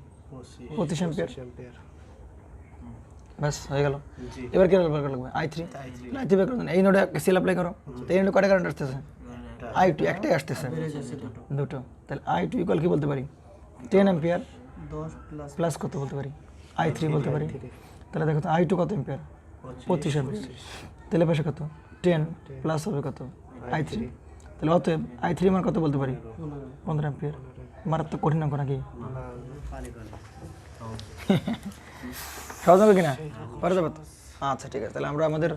25 অ্যাম্পিয়ার। ব্যাস হয়ে গেল। এবার কি বের করা লাগবে? I3। I3 বের করুন। এই নোডে কেসিএল অ্যাপ্লাই করো। এই নোডে কয়টা কারেন্ট আসতেছে? I2 একটাই আসতেছে, দুটো। তাহলে I2 ইকুয়াল কি বলতে পারি? 10 অ্যাম্পিয়ার 10 প্লাস কত বলতে পারি? I3 বলতে পারি। তাহলে দেখো তো I2 কত অ্যাম্পিয়ার? 25 অ্যাম্পিয়ার। তাহলে পাশে কত? 10 প্লাস হবে কত? I3। তাহলে অতএব I3 মান কত বলতে পারি? 15 অ্যাম্পিয়ার। মারাত্মক কঠিন অঙ্ক নাকি? সহজ হবে কিনা? পারা যাবে তো? আচ্ছা ঠিক আছে, তাহলে আমরা আমাদের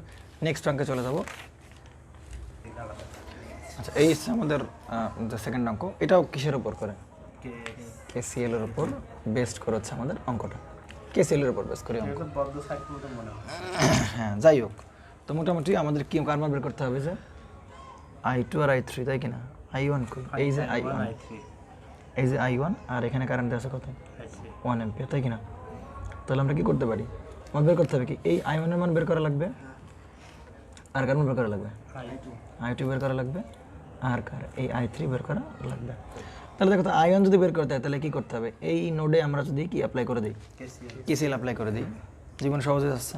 নেক্সট অঙ্কে চলে যাব। আচ্ছা, এই হচ্ছে আমাদের যে সেকেন্ড অঙ্ক। এটাও কিসের উপর করে? কেসিএল এর উপর বেস্ট করে হচ্ছে আমাদের অঙ্কটা, কেসিএল এর উপর বেস করে অঙ্ক। হ্যাঁ যাই হোক, তো মোটামুটি আমাদের কি কার মান বের করতে হবে যে I2 আর I3, তাই কিনা? I1 কই? এই যে I1, এই যে I1, আর এখানে কারেন্ট আছে কত? 1 অ্যাম্পিয়ার, তাই কিনা? তাহলে আমরা কি করতে পারি, মান বের করতে হবে কি এই I1 এর মান বের করা লাগবে, আর কার মান বের করা লাগবে? I2 বের করা লাগবে, আর কার এই I3 বের করা লাগবে। তাহলে দেখো তো I1 যদি বের করতে হয় তাহলে কি করতে হবে, এই নোডে আমরা যদি কি অ্যাপ্লাই করে দিই, কেসিএল অ্যাপ্লাই করে দিই, জীবন সহজে যাচ্ছে।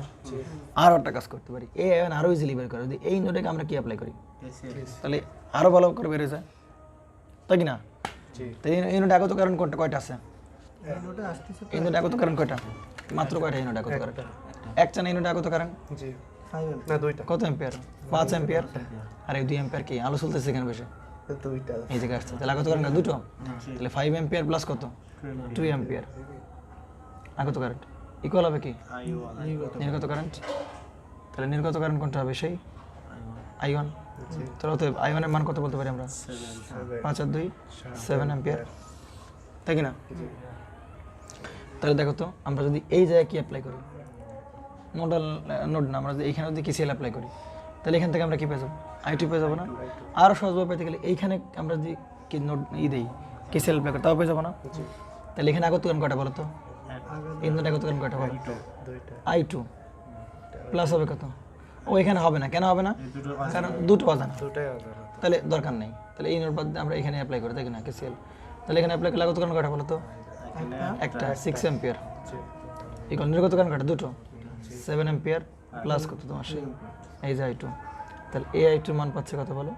আর একটা কাজ করতে পারি, এই I1 আরো ইজিলি বের করে দিই, এই নোডে আমরা কি অ্যাপ্লাই করি, তাহলে আরো ভালো করে বের হয়ে যায়, তাই কিনা? তো এই নোডে আগত কারণ কোনটা, কয়টা আছে? এই নোটে আসতেছে এই নোডে আগত কারণ কয়টা? মাত্র কয়টা এই নোডে আগত কারণ? একটা না এই নোডে আগত কারণ? জি 5 না দুইটা, কত অ্যাম্পিয়ার? 5 অ্যাম্পিয়ার। আর এই 2 অ্যাম্পিয়ার কি আলো চলতেছে এখানে বসে দুইটা এই জায়গায় আসছে, তাহলে আগত কারণ দুটো, তাহলে 5 অ্যাম্পিয়ার প্লাস কত? 2 অ্যাম্পিয়ার আগত কারেন্ট ইকুয়াল হবে কি নির্গত কারেন্ট। তাহলে নির্গত কারেন্ট কোনটা হবে, সেই I1। তাহলে অতএব I1 এর মান কত বলতে পারি আমরা? 5 আর 2 7 অ্যাম্পিয়ার, তাই কি না? তাহলে দেখো তো আমরা যদি এই জায়গায় কি অ্যাপ্লাই করি, নোডাল নোড না, আমরা যদি এইখানে যদি কেসিএল অ্যাপ্লাই করি তাহলে এখান থেকে আমরা কি পেয়ে যাবো, I2 পেয়ে যাবো না? আরও সহজভাবে পেতে গেলে এইখানে আমরা যদি কি নোড দিই কেসিএল অ্যাপ্লাই করি তাও পেয়ে যাবো না? তাহলে এখানে আগত কারণ কয়টা বলো তো, এই নোডে আগত কারণ কয়টা বলো? দুইটা I2 প্লাস হবে কত? ও এখানে হবে না, কেন হবে না? কারণ দুটো অজানা, দুটাই অজানা। তাহলে দরকার নেই। তাহলে এই নোট বাদ দিয়ে আমরা এখানে অ্যাপ্লাই করি, তাই না কেসিএল? তাহলে এখানে অ্যাপ্লাই করলে আগত কারণ কয়টা বলো তো? একটা 6 অ্যাম্পিয়ার ইকুয়াল নির্গত কারণ কয়টা? দুটো 7 অ্যাম্পিয়ার প্লাস কত তোমার সেই এই যে I2, তাহলে এই I2 মান পাচ্ছে কত বলো?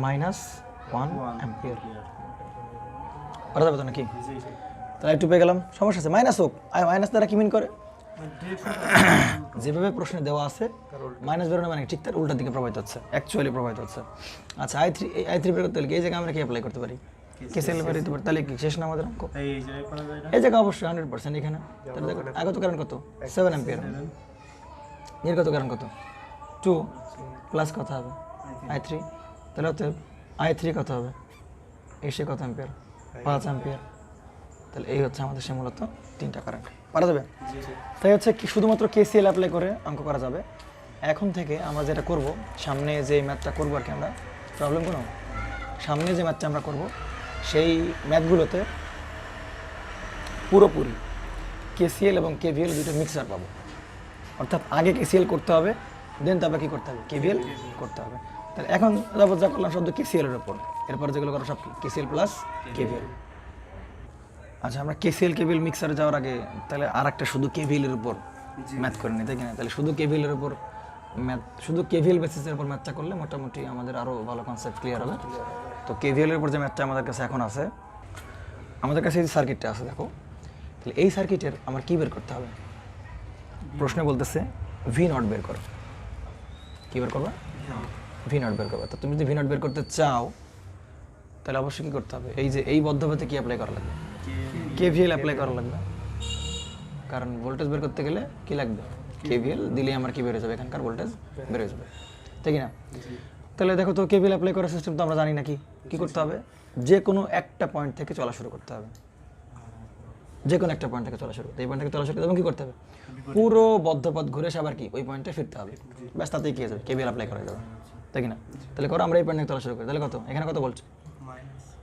-1 অ্যাম্পিয়ার। করা যাবে তো নাকি? তাহলে I2 পেয়ে গেলাম, সমস্যা আছে মাইনাস হোক, মাইনাস দ্বারা কি মিন করে, যেভাবে প্রশ্নে দেওয়া আছে মাইনাস বেরোনো মানে ঠিক তার উল্টার দিকে প্রবাহিত হচ্ছে, অ্যাকচুয়ালি প্রবাহিত হচ্ছে। আচ্ছা I3 বের করতে হলে এই জায়গায় আমরা কি অ্যাপ্লাই করতে পারি, কেসিএল বের করতে পারি, তাহলে কি শেষ না আমাদের অঙ্ক? এই জায়গা অবশ্যই 100% এখানে। তাহলে দেখো আগত কারণ কত? 7 অ্যাম্পিয়ার, নির্গত কারণ কত? 2 প্লাস কত হবে? I3। তাহলে অতএব I3 কত হবে, এসে কত অ্যাম্পিয়ার? 5 অ্যাম্পিয়ার। তাহলে এই হচ্ছে আমাদের সে মূলত তিনটা কারেন্ট পারা যাবে। তাই হচ্ছে কি শুধুমাত্র কেসিএল অ্যাপ্লাই করে অঙ্ক করা যাবে। এখন থেকে আমরা যেটা করব, সামনে যে ম্যাথটা করবো আর কি, আমরা প্রবলেম কোনো সামনে যে ম্যাথটা আমরা করব সেই ম্যাথগুলোতে পুরোপুরি কেসিএল এবং কেভিএল দুটো মিক্সার পাবো। অর্থাৎ আগে কেসিএল করতে হবে, দেন তারপরে কী করতে হবে, কেভিএল করতে হবে। তাহলে এখন তারপর যা করলাম শব্দ কেসিএল এর উপর, এরপরে যেগুলো করো সব কেসিএল প্লাস কেভিএল। আচ্ছা আমরা কেসিএল কেভিএল মিক্সারে যাওয়ার আগে তাহলে আর একটা শুধু কেভিএল এর উপর ম্যাথ করে নিই, তাই কিনা? তাহলে শুধু কেভিএল এর উপর ম্যাথ, শুধু কেভিএল বেসিসের উপর ম্যাথটা করলে মোটামুটি আমাদের আরও ভালো কনসেপ্ট ক্লিয়ার হবে। তো কেভিএল এর উপর যে ম্যাথটা আমাদের কাছে এখন আছে, আমাদের কাছে এই সার্কিটটা আছে দেখো, তাহলে এই সার্কিটের আমার কী বের করতে হবে? প্রশ্নে বলতেছে V0 বের করো। কী বের করবে? V0 বের করবে। তো তুমি যদি V0 বের করতে চাও তাহলে অবশ্যই কী করতে হবে, এই যে এই বদ্ধপথে কী অ্যাপ্লাই করা লাগবে? কেভিএল অ্যাপ্লাই করা লাগবে, কারণ ভোল্টেজ বের করতে গেলে কি লাগবে? কেভিএল দিলে আমার কি বেড়ে যাবে, এখানকার ভোল্টেজ বেড়ে যাবে, তাই কি না? তাহলে দেখো তো কেভিএল অ্যাপ্লাই করার সিস্টেম তো আমরা জানি না, কি করতে হবে? যে কোনো একটা পয়েন্ট থেকে চলা শুরু করতে হবে, যে কোনো একটা পয়েন্ট থেকে চলা শুরু করতে, এই পয়েন্ট থেকে চলা শুরু করতে এবং কী করতে হবে? পুরো বদ্ধপথ ঘুরে এসে আবার কি ওই পয়েন্টে ফিরতে হবে, ব্যাস তাতেই কি হয়ে যাবে, কেভিএল অ্যাপ্লাই করা যাবে, তাই কি না? তাহলে করো আমরা এই পয়েন্ট থেকে চলা শুরু করি, তাহলে কত এখানে কত বলছো?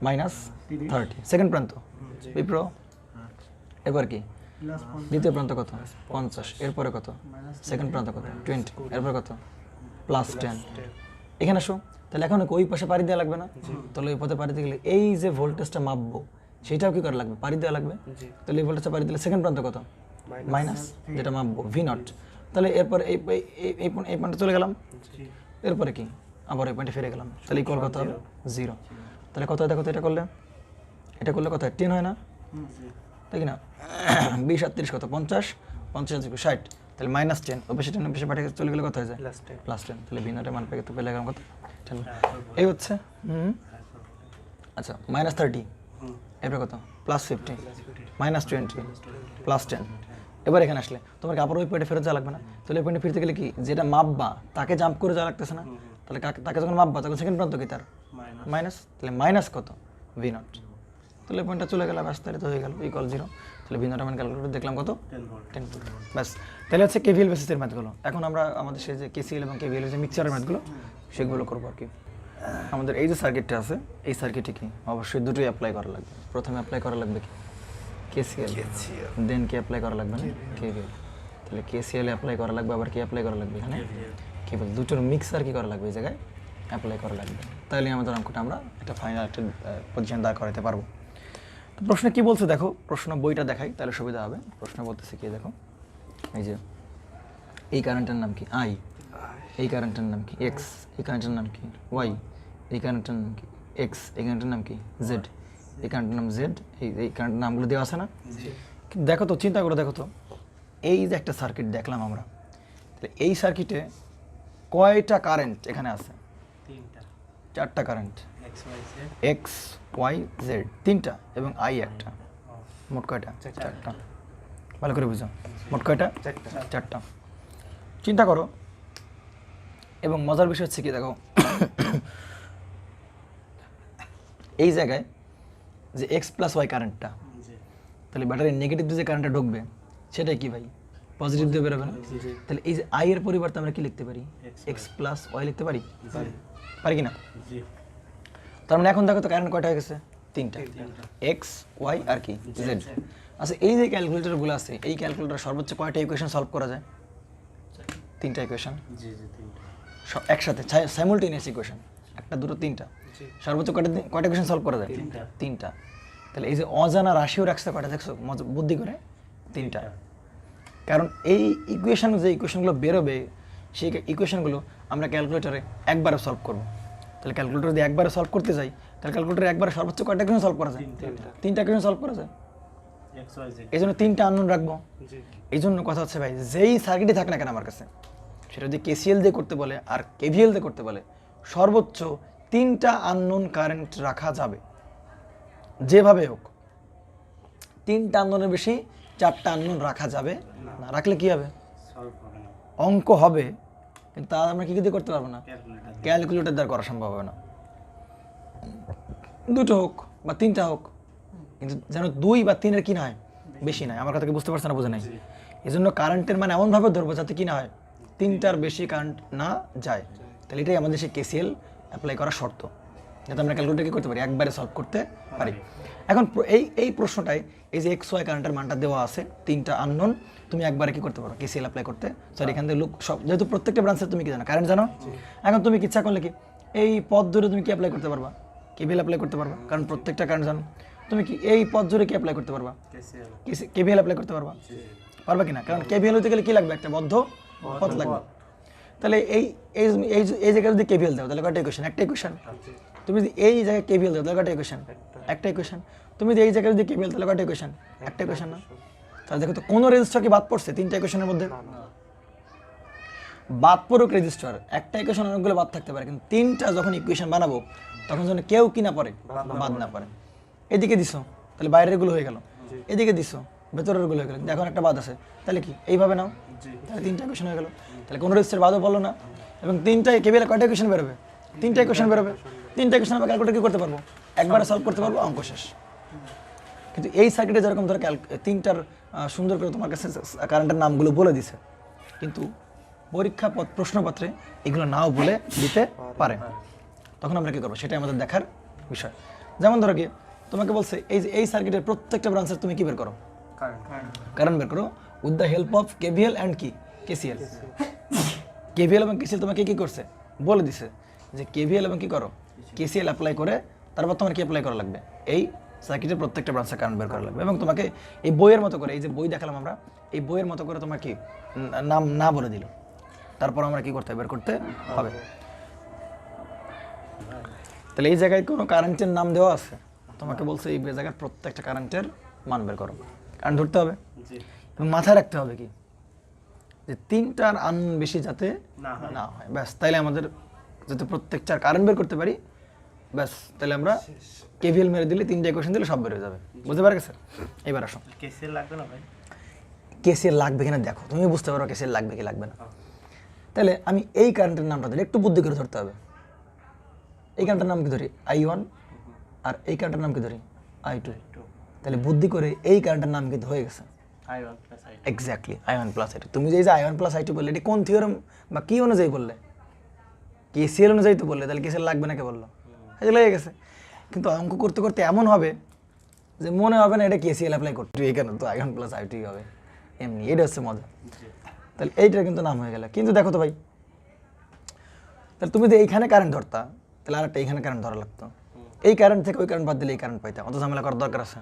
-30 সেকেন্ড প্রান্ত বিপ্র, এরপর কি দ্বিতীয় প্রান্ত কত? 50, এরপরে কত? সেকেন্ড প্রান্ত কত? 20, এরপর কত? +10। এখানে আসো, তাহলে এখন ওই পাশে পাড়ি দেওয়া লাগবে না? তাহলে ওই পথে পাড়ি দিয়ে গেলে এই যে ভোল্টেজটা মাপবো সেটাও কি করা লাগবে? পাড়ি দেওয়া লাগবে। তাহলে এই ভোল্টেজটা পাড়ি দিলে সেকেন্ড প্রান্ত কত? মাইনাস, যেটা মাপবো V0। তাহলে এরপর এই পয়েন্টে চলে গেলাম, এরপরে কি আবার এই পয়েন্টে ফিরে গেলাম, তাহলে ইকুয়াল কত হবে? 0। তাহলে কত হয় দেখো তো, এটা করলে কত হয়? 10 হয় না, তাই কি না? 20 আর 30 কত? 50, 50 60, তাহলে -10, ও বেশি 10 বেশি পাঠিয়ে চলে গেলে কত হয়ে যায়? +10। তাহলে V0 এর মান পেয়ে তো পেলে গেলাম কত? 10। এই হচ্ছে আচ্ছা -30, এরপরে কত? +50, -20, +10। এবার এখানে আসলে তোমাকে আবার ওই পয়েন্টে ফেরত যাওয়া লাগবে না। তাহলে ওই পয়েন্টে ফিরতে গেলে কি, যেটা মাপবা তাকে জাম্প করে যাওয়া লাগতেছে না? তাহলে তাকে যখন মাপবা তখন সেকেন্ড প্রান্ত কি তার মাইনাস, তাহলে মাইনাস কত? V0। তাহলে পয়েন্টটা চলে গেল, ব্যাস তাহলে তো হয়ে গেল ইকুয়াল 0। তাহলে ভিন্ন টার্মের ক্যালকুলেটর দেখলাম কত 10 ভোল্ট, ব্যাস। তাহলে হচ্ছে কেভিএল বেসিসের ম্যাথগুলো। এখন আমরা আমাদের সেই যে কেসিএল এবং কেভিএল যে মিক্সচারের ম্যাথগুলো সেগুলো করবো আর কি। আমাদের এই যে সার্কিটটা আছে, এই সার্কিটে কি অবশ্যই দুটোই অ্যাপ্লাই করা লাগবে। প্রথমে অ্যাপ্লাই করা লাগবে কি কেসিএল, দেন কি অ্যাপ্লাই করা লাগবে না কেভিএল। তাহলে কেসিএল অ্যাপ্লাই করা লাগবে, আবার কি অ্যাপ্লাই করা লাগবে এখানে কেবল দুটোর মিক্সার কি করা লাগবে এই জায়গায় অ্যাপ্লাই করা লাগবে। তাহলে আমাদের অঙ্কটা আমরা একটা ফাইনাল একটা পজিশন দাঁড় করাতে পারবো। তো প্রশ্ন কি বলছে দেখো, প্রশ্ন বইটা দেখাই তাহলে সুবিধা হবে। প্রশ্ন বলতেছে কি দেখো, এই যে এই কারেন্টের নাম কি আই, এই কারেন্টের নাম কি এক্স, এই কারেন্টের নাম কি ওয়াই, এই কারেন্টের নাম কি এক্স, এই কারেন্টের নাম কি জেড, এই কারেন্টের নাম জেড, এই কারেন্টের নামগুলো দেওয়া আছে না। দেখো তো, চিন্তা করে দেখো তো, এই যে একটা সার্কিট দেখলাম আমরা, তাহলে এই সার্কিটে কয়টা কারেন্ট এখানে আছে? চারটা কারেন্ট, এক্স ওয়াই জেড তিনটা এবং আই একটা, মোট কয়টা? চারটা। ভালো করে বুঝো, মোট কয়টা? চারটা। চিন্তা করো, এবং মজার বিষয় হচ্ছে কি দেখো, এই জায়গায় যে এক্স প্লাস ওয়াই কারেন্টটা, তাহলে ব্যাটারির নেগেটিভ যে কারেন্টটা ঢুকবে সেটাই কি ভাই পজিটিভ দিয়ে বেরোবে না? তাহলে এই যে আই এর পরিবর্তে আমরা কি লিখতে পারি? এক্স প্লাস ওয়াই লিখতে পারি, পারি কি না? তার মানে এখন দেখো তো কারেন্ট কয়টা হয়ে গেছে? তিনটা, এক্স ওয়াই আর কি জেড। আচ্ছা, এই যে ক্যালকুলেটরগুলো আছে, এই ক্যালকুলেটর সর্বোচ্চ কয়টা ইকুয়েশন সলভ করা যায়? তিনটা ইকুয়েশন একসাথে, সাইমultaneous ইকুয়েশন, একটা দুটো তিনটা, সর্বোচ্চ কয়টা ইকুয়েশন সলভ করা যায়? তিনটা। তাহলে এই যে অজানা রাশিও রাখছে কয়টা দেখছো বুদ্ধি করে? তিনটা। কারণ এই ইকুয়েশন যে ইকুয়েশনগুলো বেরোবে সেই ইকুয়েশনগুলো আমরা ক্যালকুলেটরে একবারে সলভ করব। তাহলে ক্যালকুলেটর যদি একবারে সলভ করতে যাই, তাহলে ক্যালকুলেটরে একবারে সর্বোচ্চ কয়টা ইকুয়েশন সলভ করা যায়? তিনটা ইকুয়েশন সলভ করা যায়। এই জন্য তিনটা আননোন রাখবো। এই জন্য কথা হচ্ছে ভাই, যেই সার্কিটই থাক না কেন আমার কাছে, সেটা যদি কেসিএল দিয়ে করতে বলে আর কেভিএল দিয়ে করতে বলে, সর্বোচ্চ তিনটা আননোন কারেন্ট রাখা যাবে যেভাবে হোক। তিনটা আননোনের বেশি চারটা আননোন রাখা যাবে না। রাখলে কি হবে? অঙ্ক হবে, কিন্তু তা আমরা কি দিয়ে করতে পারবো না, ক্যালকুলেটর দ্বারা করা সম্ভব হবে না। দুটো হোক বা তিনটা হোক, কিন্তু যেন 2 বা 3-এর কি না হয়, বেশি নয়। আমার কথা কি বুঝতে পারছে না? বোঝে নাই? এই জন্য কারেন্টের মানে এমনভাবে ধরবো যাতে কি না হয়, 3টার বেশি কারেন্ট না যায়। তাহলে এটাই আমাদের সেই কেসিএল অ্যাপ্লাই করা শর্ত, যাতে আমরা ক্যালকুলেটর কি করতে পারি, একবারে সলভ করতে পারি। এখন এই প্রশ্নটায় এই যে এক্স ওয়াই কারেন্টের মানটা দেওয়া আছে, তিনটা আননোন, তুমি একবারে কি করতে পারো কেসিএল অ্যাপ্লাই করতে। সরি, এখান থেকে সব, যেহেতু প্রত্যেকটা ব্রাঞ্চে তুমি কি জানো, কারেন্ট জানো, এখন তুমি ইচ্ছা করলে কি এই পথ ধরে তুমি কি অ্যাপ্লাই করতে পারবা? কেভিএল অ্যাপ্লাই করতে পারবা, কারণ প্রত্যেকটা কারেন্ট জানো। তুমি কি এই পথ জুড়ে কি অ্যাপ্লাই করতে পারবা? কেভিএল অ্যাপ্লাই করতে পারবা, পারবা কিনা? কারণ কেভিএল হতে গেলে কি লাগবে? একটা বদ্ধ পথ লাগবে। তাহলে এই জায়গায় যদি কেভিএল দাও তাহলে কয়টা ইকুয়েশন? একটা ইকুয়েশন। তুমি যদি এই জায়গায় কেভিএল দাও তাহলে কয়টা ইকুয়েশন? একটা ইকুয়েশন। তুমি যদি এই জায়গায় যদি কেভিএল তাহলে কয়টা ইকুয়েশন? একটা ইকুয়েশন না? তাহলে দেখো তো কোনো রেজিস্টার কি বাদ পড়ছে তিনটা ইকুয়েশনের মধ্যে? বাদ পড়ুক রেজিস্টার, একটা ইকুয়েশন অনেকগুলো বাদ থাকতে পারে, কিন্তু তিনটা যখন ইকুয়েশন বানাবো তখন যেন কেউ কি না পারে, বাদ না পারে। এদিকে দিছো তাহলে বাইরের গুলো হয়ে গেল, এদিকে দিছো ভেতরের গুলো হয়ে গেল, এখন একটা বাদ আছে, তাহলে কি এইভাবে নাও, তাহলে তিনটা ইকুয়েশন হয়ে গেল। তাহলে কোনো রেজিস্টার বাদও বললো না, এবং তিনটায় কেভিএল কয়টা ইকুয়েশন বেরোবে? তিনটা ইকুয়েশন বেরোবে। তিনটা ইকুয়েশন আমরা ক্যালকুলেটর কি করতে পারবো? একবারে সলভ করতে পারবো, অঙ্ক শেষ। কিন্তু এই সার্কিটে যেরকম ধরো তিনটার সুন্দর করে তোমার কাছে কারেন্টের নামগুলো বলে দিছে, কিন্তু পরীক্ষা প্রশ্নপত্রে এগুলো নাও বলে দিতে পারে। তখন আমরা কি করবো সেটাই আমাদের দেখার বিষয়। যেমন ধরো কি তোমাকে বলছে এই যে এই সার্কিটের প্রত্যেকটা ব্রাঞ্চের তুমি কি বের করো? কারেন্ট বের করো with the help of KVL and কি কেসিএল। কেভিএল এবং কেসিএল তোমাকে কি করছে বলে দিছে যে কেভিএল এবং কি করো কেসিএল অ্যাপ্লাই করে তারপর তোমার কি অ্যাপ্লাই করা লাগবে, এই সার্কিটের প্রত্যেকটা ব্রাঞ্চের কারেন্ট বের করা লাগবে। এবং তোমাকে এই বইয়ের মতো করে, এই যে বই দেখালাম আমরা, এই বইয়ের মতো করে তোমার কি নাম না বলে দিল, তারপর আমরা কি করতে বের করতে হবে। তাহলে এই জায়গায় কোনো কারেন্টের নাম দেওয়া আছে, তোমাকে বলছে এই জায়গার প্রত্যেকটা কারেন্টের মান বের করো, কারেন্ট ধরতে হবে এবং মাথায় রাখতে হবে কি যে তিনটার আন বেশি যাতে না হয়, ব্যাস। তাইলে আমাদের যাতে প্রত্যেকটার কারেন্ট বের করতে পারি, ব্যাস। তাহলে আমরা কেভিএল মেরে দিলে তিনটা ইকুয়েশন দিলে সব বের হয়ে যাবে। বুঝতে পারে গেছে? এবার আসো, কেসিএল লাগবে না ভাই? কেসিএল লাগবে কিনা দেখো, তুমি বুঝতে পারো কেসিএল লাগবে কি লাগবে না। তাহলে আমি এই কারেন্টের নামটা ধরি, একটু বুদ্ধি করে ধরতে হবে। এই কারেন্টের নাম কি ধরি? I1। আর এই কারেন্টের নাম কি ধরি? I2, তাহলে বুদ্ধি করে এই কারেন্টের নাম কিন্তু হয়ে গেছে I1 plus I2 exactly I1 plus I2। তুমি যে I1 প্লাস I2 বললে, এটি কোন থিওরেম বা কি অনুযায়ী বললে? কেসিএল অনুযায়ী তো বললে, তাহলে কেসিএল লাগবে না কে বললো? এই লেগে গেছে। কিন্তু অঙ্ক করতে করতে এমন হবে যে মনে হবে না এটা কেসিএল অ্যাপ্লাই করতে, এখানে তো I1 প্লাস I2 হবে এমনি, এটা হচ্ছে মজা। তাহলে এইটার কিন্তু নাম হয়ে গেল। কিন্তু দেখো তো ভাই, তাহলে তুমি যদি এইখানে কারেন্ট ধরতা, তাহলে আরেকটা এইখানে কারেন্ট ধরা লাগতো। এই কারেন্ট থেকে ওই কারেন্ট বাদ দিলে এই কারেন্ট পাইতাম, অত ঝামেলা করার দরকার আছে?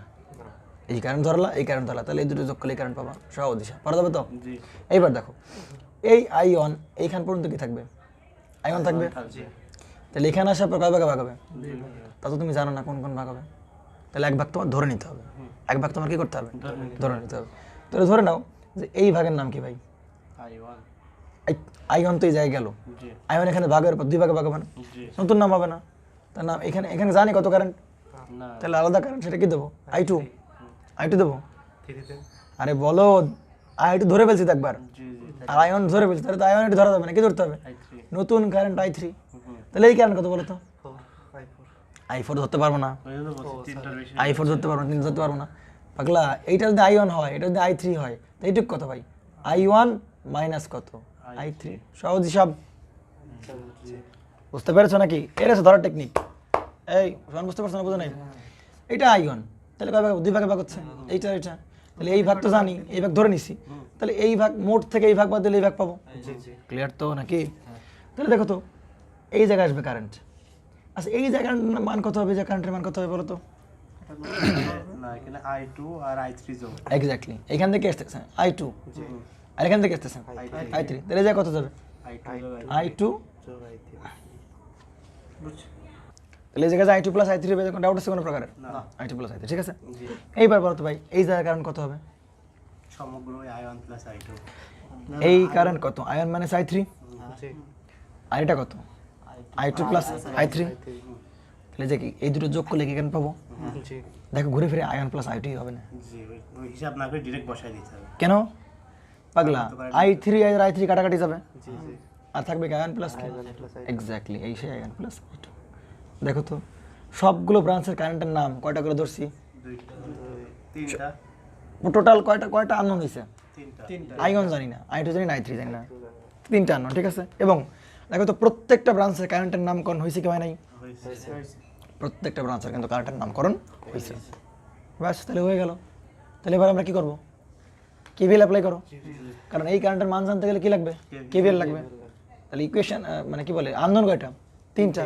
এই কারেন্ট ধরলা, এই কারেন্ট ধরলা, তাহলে এই দুটো যোগ করলে এই কারেন্ট পাবা, সহজ দিশা পারা যাবে তো? জি এইবার দেখো, এই I1 এইখান পর্যন্ত কি থাকবে? I1 থাকবে। তাহলে এখানে আসার পর কয় ভাগে ভাগ হবে? তা তো তুমি জানো না কোন কোন ভাগ হবে। তাহলে এক ভাগ তোমার ধরে নিতে হবে, এক ভাগ তোমার কি করতে হবে? ধরে নিতে হবে। তাহলে ধরে নাও যে এই ভাগের নাম কি ভাই? I1 I1 তো এই জায়গায় গেল, জি I1 এখানে ভাগের পর দুই ভাগে ভাগ হবে না, জি নতুন নাম হবে না? তার নাম এখানে এখানে জানি কত কারেন্ট, না তাহলে আলাদা কারেন্ট, সেটা কি দেবো? I2 দেবো। 3 দেন। আরে বলো, I2 ধরে ফেলছি তো একবার, জি জি আর I1 ধরে ফেলছি, তাহলে তো I1 ধরা যাবে না, কি ধরতে হবে? I3 নতুন কারেন্ট I3। তাহলে এই কারেন্ট কত বলো তো? 4 I4 ধরতে পারবো না, ওই জন্য বলছি তিনটার বেশি I4 ধরতে পারবো না, 3 ধরতে পারবো না। পাগলা, এইটা যদি I1 হয়, এটা যদি I3 হয়, তো এইটুক কত ভাই? I1 মাইনাস কত? I3। সহজ হিসাব, বুঝতে পেরেছো নাকি? এটা হচ্ছে ধরার টেকনিক। এই শোন, বুঝতে পারছো না? বুঝো নাই? এটা I1, তাহলে কয় ভাগ? দুই ভাগে ভাগ হচ্ছে, এইটা এটা। তাহলে এই ভাগ তো জানি, এই ভাগ ধরে নিছি, তাহলে এই ভাগ মোট থেকে এই ভাগ বাদ দিলে এই ভাগ পাবো। ক্লিয়ার তো নাকি? তাহলে দেখো তো, এই জায়গায় আসবে কারেন্ট। আচ্ছা, এই জায়গার মান কত হবে? যে কারেন্টের মান কত হবে বলো তো? না এখানে I2 আর I3 যোগ এক্স্যাক্টলি, এখান থেকে আসতেছে I2, আর এখান থেকে আসতেছে I3, তাহলে এই জায়গায় কত যাবে? I2 যোগ I2, যোগ I3 বুঝছি। তাহলে এই জায়গায় I2 প্লাস I3 হবে, কোনো ডাউট আছে কোনো প্রকারের? না I2 প্লাস I3, ঠিক আছে। জি এইবার বলো তো ভাই, এই জায়গার কারেন্ট কত হবে? সমগ্র I1 plus I2 এই কারেন্ট কত? I1 মাইনাস I3, জি আর এটা কত? I2 plus I3। তাহলে যে কি এই দুটো যোগ করলে কি কারেন্ট পাবো? জি দেখো ঘুরে ফিরে I1 প্লাস I2 হবে না, জি ওই হিসাব না করে ডাইরেক্ট বসাই দিতে হবে কেন? পাগলা, I3 আর I3 কাটাকাটি যাবে, জি জি আর থাকবে কি I1 প্লাস কি? প্লাস এক্স্যাক্টলি, এই সেই I1 প্লাস I2। দেখো তো, সবগুলো ব্রাঞ্চের কারেন্টের নাম কয়টা করে ধরছি? দুইটা তিনটা টোটাল কয়টা কয়টা আননোন হয়েছে? তিনটা I1 জানি না, I2 জানি না, I3 জানি না, তিনটা আননোন, ঠিক আছে। এবং দেখো তো, প্রত্যেকটা ব্রাঞ্চের কারেন্টের নামকরণ হয়েছে কি হয় নাই? হয়েছে প্রত্যেকটা ব্রাঞ্চের কিন্তু কারেন্টের নামকরণ হয়েছে। ব্যাস, তাহলে হয়ে গেল। তাহলে এবার আমরা কি করবো? কেভিএল অ্যাপ্লাই করো, কারণ এই কারেন্টের মান জানতে গেলে কি লাগবে? কেভিএল লাগবে। তাহলে ইকুয়েশন মানে কি বলে, আননোন কয়টা? তিনটা।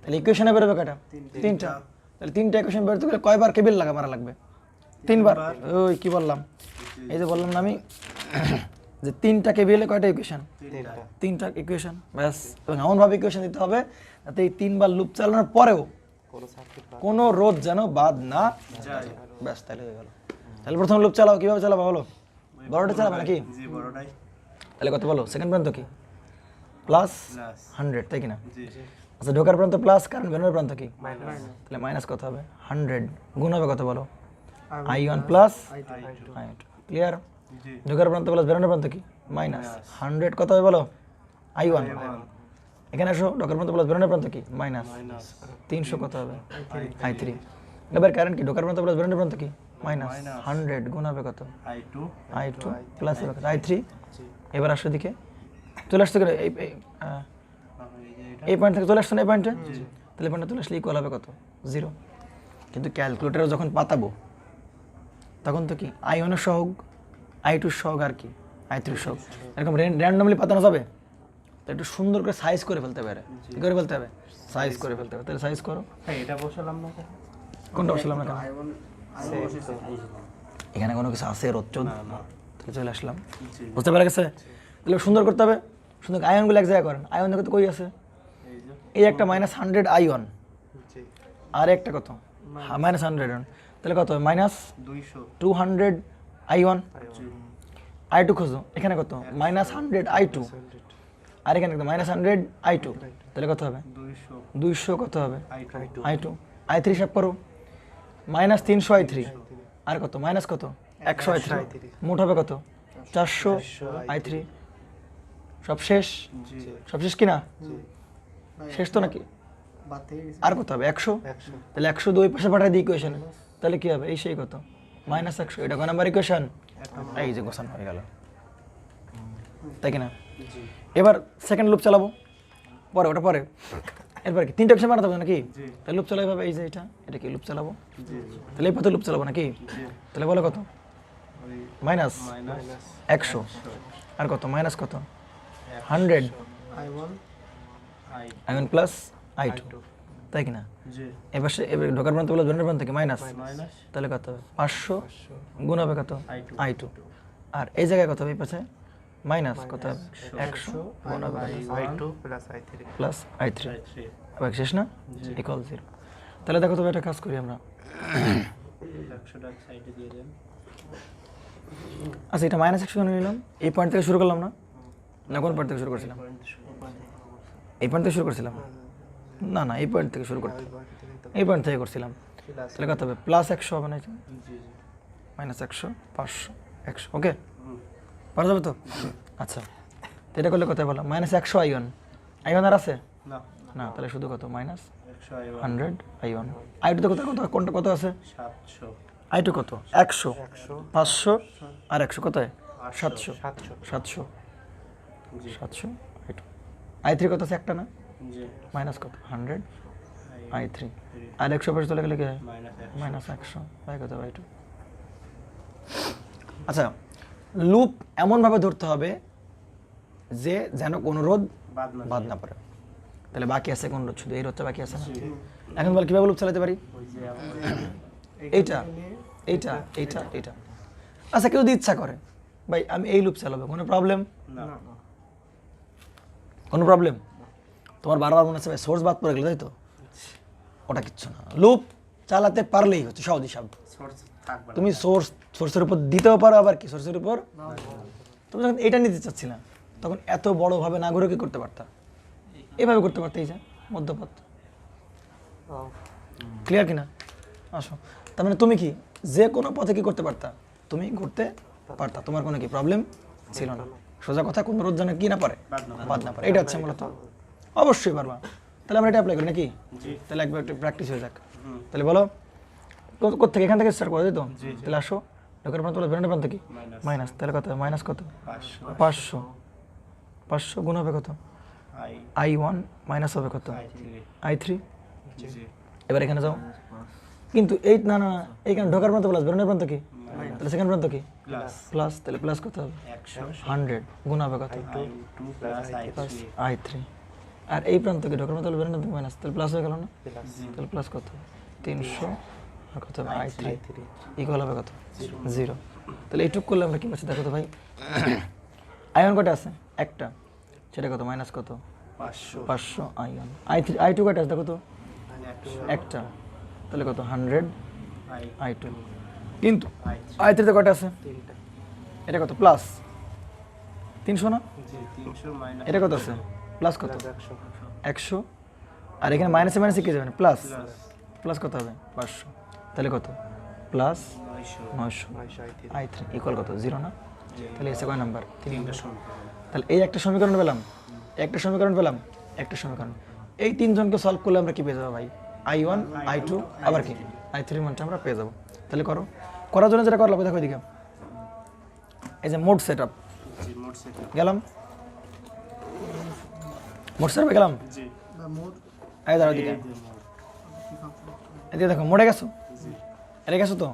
তাহলে ইকুয়েশনে বেরোবে কয়টা? তিনটা। তাহলে তিনটা ইকুয়েশন বেরোতে গেলে কয়বার কেভিএল মারা লাগবে? তিনবার। ওই কি বললাম, এই যে বললাম না আমি যে তিনটা কেভিএল কয়টা ইকুয়েশন? তিনটা তিনটা ইকুয়েশন। ব্যাস, এবং এমনভাবে ইকুয়েশন দিতে হবে যাতে এই তিনবার লুপ চালানোর পরেও কোনো সার্কিট বা কোনো রোধ যেন বাদ না যায় ব্যাস, তাহলে হয়ে গেল। তাহলে প্রথম লুপ চালাও, কীভাবে চালাবো বলো? বড়টা চালাবো নাকি? জি বড়টাই তাহলে কত বলো? সেকেন্ড প্রান্ত কি? প্লাস প্লাস 100, তাই কিনা? জি আচ্ছা, ঢোকার প্রান্ত প্লাস, কারণ বেরোনোর প্রান্ত কি? মাইনাস তাহলে মাইনাস কত হবে? 100 গুণ হবে কত বলো? I1 plus I2। ক্লিয়ার? জি ঢোকার প্রান্ত প্লাস বেরোনোর প্রান্ত কি? মাইনাস 100 কত হবে বলো? I1। এখানে আসো, ঢোকার প্রান্ত প্লাস বেরোনোর প্রান্ত কি? মাইনাস 300 কত হবে? I3। এবার কারেন্ট কি? ঢোকার প্রান্ত প্লাস বেরোনোর প্রান্ত কি? মাইনাস 100 গুণ হবে কত? I2 I2 প্লাস হবে কত? I3। এবার আসো দিকে, চলে আসতে গেলে এই পয়েন্ট থেকে চলে আসছে না এই পয়েন্টে, তাহলে পয়েন্টে চলে আসলে ইকুয়াল হবে কত? 0। কিন্তু ক্যালকুলেটারে যখন পাতাবো তখন তো কি I1 এর সহগ, I2 এর সহগ আর কি I3 এর সহগ, এরকম র্যান্ডমলি পাতানো যাবে? তো একটু সুন্দর করে সাইজ করে ফেলতে পারে। কি করে ফেলতে হবে? সাইজ করে ফেলতে হবে। তাহলে সাইজ করো। হ্যাঁ এটা বসালাম না কেন? কোনটা বসালাম না কেন? এখানে কোনো কিছু আছে রোচ্চদ? তাহলে চলে আসলাম, জি বুঝতে পেরে গেছে? তাহলে সুন্দর করতে হবে, সুন্দর আয়নগুলো এক জায়গায় করেন। আয়ন দেখো তো কই আছে? এই যে এই একটা মাইনাস 100 I1, জি আর একটা কত? মাইনাস 100। তাহলে কত? Minus 200 200 I1। জি I2 খোঁজো, এখানে কত? মাইনাস 100 I2, আর এখানে কত? Minus 100 I2। তাহলে কত হবে? 200 200 কত হবে? I2 I2। I3 হিসাব করো, মাইনাস 300 I3, আর কত? মাইনাস কত? 100 I3। মোট হবে কত? 400 I3। সব শেষ? জি সব শেষ কিনা? জি শেষ তো নাকি? বাদ থেকে গেছে আর কত হবে? 100। 100 তাহলে 100 দুই পাশে পাঠাই দিই ইকুয়েশনে, তাহলে কি হবে এই সেই কত -100 এটা কয় নাম্বার ইকুয়েশন এই যে গোছানো হয়ে গেল তাই কি না জি এবার সেকেন্ড লুপ চালাবো পরে ওটা পরে এরপর কি তিনটা ইকুয়েশন বানাতে হবে নাকি জি তাহলে লুপ চালাই ভাবে এই যে এটা কি লুপ চালাবো জি তাহলে এই পথে লুপ চালাবো নাকি জি তাহলে বলো কত ওই মাইনাস মাইনাস 100 আর কত মাইনাস কত 100 I1 I i1 plus i2 তাই কি না জি এবার এবার ঢোকার প্রান্ত বলে জনের প্রান্ত থেকে মাইনাস মাইনাস তাহলে কত হবে 500 গুণ হবে কত I2 i2 আর এই জায়গায় কত হবে এই পাশে মাইনাস কত হবে 100 গুণ হবে I2 plus I3 plus i3 I 3 আবার শেষ না জি ইকুয়াল 0 তাহলে দেখো তবে একটা কাজ করি আমরা 100 টাকা সাইডে দিয়ে দেন আচ্ছা এটা -100 কেন নিলাম এই পয়েন্ট থেকে শুরু করলাম না না কোন পয়েন্ট থেকে শুরু করছিলাম এই পয়েন্ট থেকে শুরু করছিলাম না না এই পয়েন্ট থেকে শুরু করতে এই পয়েন্ট থেকে করছিলাম তাহলে কত হবে +100 হবে না জি জি -100 500 100 ওকে হুম পারা যাবে তো আচ্ছা তো এটা করলে কত বলো -100 i1 i1 আর আছে না না তাহলে শুধু কত মাইনাস 100 100 i1 i2 তো কত কত কোনটা কত আছে 700 i2 কত 100 500 আর 100 কত হয় 700 700 জি 700 i2 i3 কত আছে একটা না জি মাইনাস কত 100 আই i3 আর 100 পাশে চলে গেলে কি হয় মাইনাস -100 হয় কত i2 আচ্ছা লুপ এমনভাবে ধরতে হবে যে যেন কোনো রোধ বাদ না বাদ না পড়ে তাহলে বাকি আছে কোন রোধ শুধু এই রোধটা বাকি আছে না জি এখন বল কিভাবে লুপ চালাতে পারি ওই যে আমাদের এইটা এইটা এইটা এইটা আচ্ছা কেউ যদি ইচ্ছা করে ভাই আমি এই লুপ চালাবো কোনো প্রবলেম না কোনো প্রবলেম তোমার বারবার মনে হচ্ছে ভাই সোর্স বাদ পড়ে গেল তাই তো ওটা কিচ্ছু না লুপ চালাতে পারলেই হচ্ছে সহজ হিসাব সোর্স থাকবে না তুমি সোর্সের উপর দিতেও পারো আবার কি সোর্সের উপর তুমি যখন এটা নিতে চাচ্ছিলে তখন এত বড়ভাবে না ঘুরে কি করতে পারতা এভাবে করতে পারতে এই যে মধ্যপথ ক্লিয়ার কিনা আসো তার মানে তুমি কি যে কোনো পথে কি করতে পারতা তুমি ঘুরতে পারতা তোমার কোনো কি প্রবলেম ছিল না সোজা কথা কোন রোধ জানে কি না পারে বাদ না পারে এটা হচ্ছে মূলত অবশ্যই পারবা তাহলে আমরা এটা অ্যাপ্লাই করি নাকি জি তাহলে একবার একটু প্র্যাকটিস হয়ে যাক হুম তাহলে বলো কোথেকে এখান থেকে স্টার্ট করে দিই তো তাহলে আসো ঢোকার প্রান্ত বেরোনোর প্রান্ত কি মাইনাস মাইনাস তাহলে কত মাইনাস কত 500 500 500 গুণ হবে কত আই i1 মাইনাস হবে কত আই 3 i3 জি এবার এখানে যাও কিন্তু এই না না না, এইখানে ঢোকার প্রান্ত প্লাস বেরোনোর প্রান্ত কি তাহলে সেকেন্ড প্রান্ত কি প্লাস প্লাস তাহলে প্লাস কত হবে 100 100 গুণ হবে কত I2 plus plus I3 i3 আর এই প্রান্ত কি ঢোকার প্রান্ত বেরোনোর প্রান্ত মাইনাস তাহলে প্লাস হয়ে গেল না তাহলে প্লাস কত 300 আর কত হবে i3 ইকুয়াল হবে কত 0 তাহলে এইটুক করলে আমরা কি পাচ্ছি দেখো তো ভাই আয়ন কটা আছে একটা সেটা কত মাইনাস কত 500 500 আয়ন i3 i2 কটা আছে দেখো তো 100 একটা তাহলে কত 100 আই i2 কিন্তু I3 i3 তে কটা আছে এটা কত প্লাস 300 না জি 300 মাইনাস এটা কত আছে প্লাস কত 100 আর এখানে মাইনাসে মাইনাসে কি যাবে না প্লাস প্লাস কত হবে 500 তাহলে কত প্লাস 900 i3 ইকুয়াল কত 0 না তাহলে এসে কয় নাম্বার 3 তিনটা সমীকরণ তাহলে এই একটা সমীকরণ পেলাম একটা সমীকরণ পেলাম একটা সমীকরণ এই তিনজনকে সলভ করলে আমরা কি পেয়ে যাবো ভাই i1 i2 আবার কি i3 মানটা আমরা পেয়ে যাবো তাহলে করো করার জন্য যেটা করলাম দেখো এদিকে এই যে মোড সেটআপ জি মোট সেটা গেলাম মোড সেটআপে গেলাম জি এই দাঁড়াও এদিকে এদিকে দেখো মোডে গেছো জি এটা গেছো তো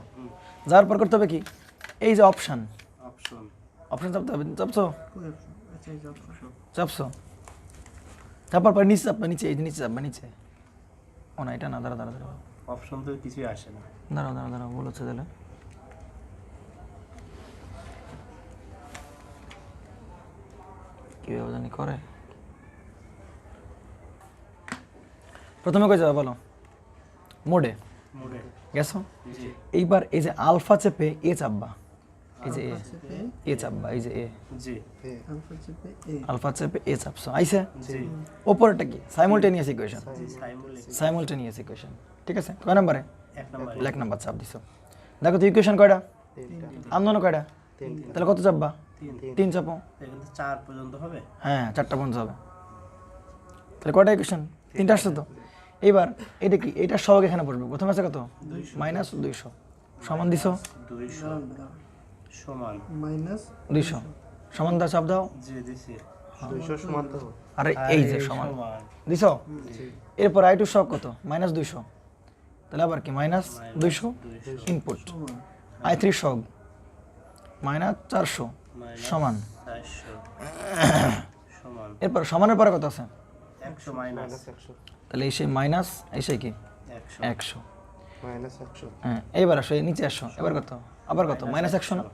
যাওয়ার পর করতে হবে কি এই যে অপশন অপশন অপশন চাপতে হবে চাপছো চাপছো চাপার পর নিচে চাপবা নিচে এই যে নিচে চাপবা নিচে ও না এটা না দাঁড়া দাঁড়া দাঁড়া অপশন তো কিছুই আসে না দাঁড়াও দাঁড়াও দাঁড়াও ভুল হচ্ছে তাহলে কীভাবে জানি করে প্রথমে কই যাবে বলো মোডে মোডে গেছো জি এইবার এই যে আলফা চেপে এ চাপবা এই যে এ চাপবা এই যে এ জি আলফা চেপে এ চাপছো আইছে জি ওপরটা কি সাইমultaneous ইকুয়েশন সাইমুলেশন সাইমultaneous ইকুয়েশন ঠিক আছে কয় নম্বরে এক নাম্বার এক নাম্বার চাপ দিছো দেখো তো ইকুয়েশন কয়টা আন্দোলন কয়টা তাহলে কত চাপবা 3 চাপো এখানে 4 পর্যন্ত হবে হ্যাঁ 4টা পর্যন্ত হবে তাহলে কয়টা ইকুয়েশন 3টা আসছে তো এবার এটা কি এটা সহগ এখানে বসবে প্রথমে আছে কত মাইনাস 200 সমান দিছো 200 সমান মাইনাস 200 সমান দাও চাপ দাও যে দিছি 200 সমান তো আরে এই যে সমান দিছো এরপর i2 সহগ কত মাইনাস 200 তাহলে আবার কি মাইনাস 200 ইনপুট i3 সহগ মাইনাস 400 সমান 400 সমান এরপর সমানের পরে কত আছে 100 মাইনাস 100 তাহলে এই সেই মাইনাস এই সেই কি 100 100 মাইনাস 100 হ্যাঁ এইবার আসো এই নিচে আসো এবার কত আবার কত মাইনাস 100 না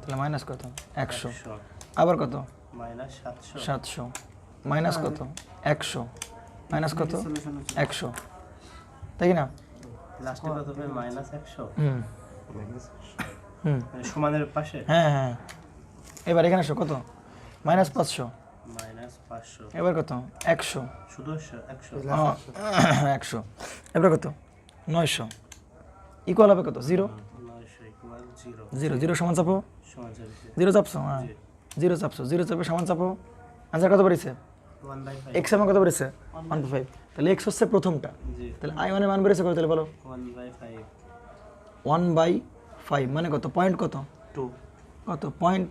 তাহলে মাইনাস কত 100 আবার কত মাইনাস 700 700 মাইনাস কত 100 মাইনাস কত 100 তাই কি না লাস্টে কত হবে মাইনাস 100 হুম মাইনাস হুম মানে সমানের পাশে হ্যাঁ হ্যাঁ এবার এখানে আসো কত মাইনাস 500 মাইনাস 500 এবার কত 100 শুধু 100 100 এবার কত 900 ইকুয়াল হবে কত 0 900 ইকুয়াল 0 0 0 সমান চাপো সমান যাচ্ছে 0 চাপছো হ্যাঁ 0 চাপছো 0 চাপে সমান চাপো আনসার কত বেরিয়েছে 1/5 x এর মান কত বেরিয়েছে 1/5 তাহলে x হচ্ছে প্রথমটা জি তাহলে i1 এর মান বেরিয়েছে কত তাহলে বলো 1/5 1/5 মানে কত পয়েন্ট কত 2 কত পয়েন্ট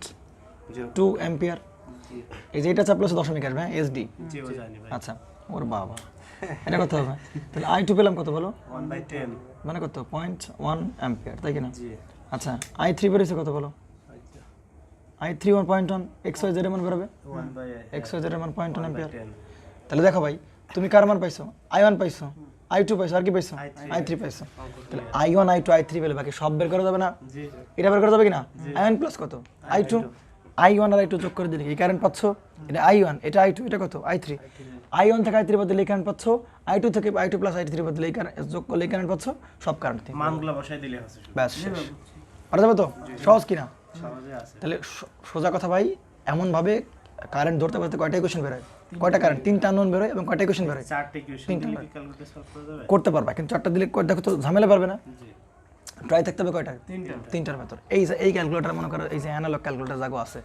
0 2 অ্যাম্পিয়ার জি এই যে এটা চাপলে হচ্ছে দশমিক আসবে হ্যাঁ এসডি জি ও জানি ভাই আচ্ছা ওর বাবা এটা কত হবে তাহলে i2 পেলাম কত বলো 1/10 মানে কত 0.1 অ্যাম্পিয়ার তাই কি না জি আচ্ছা i3 বেরিয়েছে কত বলো আচ্ছা i3 1.1 xyz এর মান বেরোবে 1/10 xyz এর মান 0.1 অ্যাম্পিয়ার তাহলে দেখো ভাই তুমি কার মান পাইছো i1 পাইছো i2 পাইছো আর কি পাইছো i3 পাইছো তাহলে i1 i2 i3 পেলে বাকি সব বের করা যাবে না জি এটা বের করা যাবে কি না i1 প্লাস কত i2 i1 আর i2 যোগ করে দিলে এই কারেন্ট পাচ্ছো এটা i1 এটা i2 এটা কত i3 i1 থেকে i3 বদলে এই কারেন্ট পাচ্ছো i2 থেকে i2 প্লাস i3 বদলে এই কারেন্ট যোগ করলে এই কারেন্ট পাচ্ছো সব কারেন্ট থেকে মানগুলো বসাই দিলে হচ্ছে শুধু ব্যাস শেষ পারা যাবে তো সহজ কিনা সহজে আছে তাহলে সোজা কথা ভাই এমন ভাবে কারেন্ট ধরতে পারতে কয়টা ইকুয়েশন বেরোয় কয়টা কারেন্ট তিনটা আননোন বেরোয় এবং কয়টা ইকুয়েশন বেরোয় চারটে ইকুয়েশন দিলে কি ক্যালকুলেটর সলভ করা যাবে করতে পারবা কিন্তু চারটা দিলে দেখো তো ঝামেলা পারবে না জি ট্রাই থাকতে হবে কয়টা তিনটা তিনটার ভেতর এই যে এই ক্যালকুলেটর মনে করো এই যে অ্যানালগ ক্যালকুলেটর জাগো আছে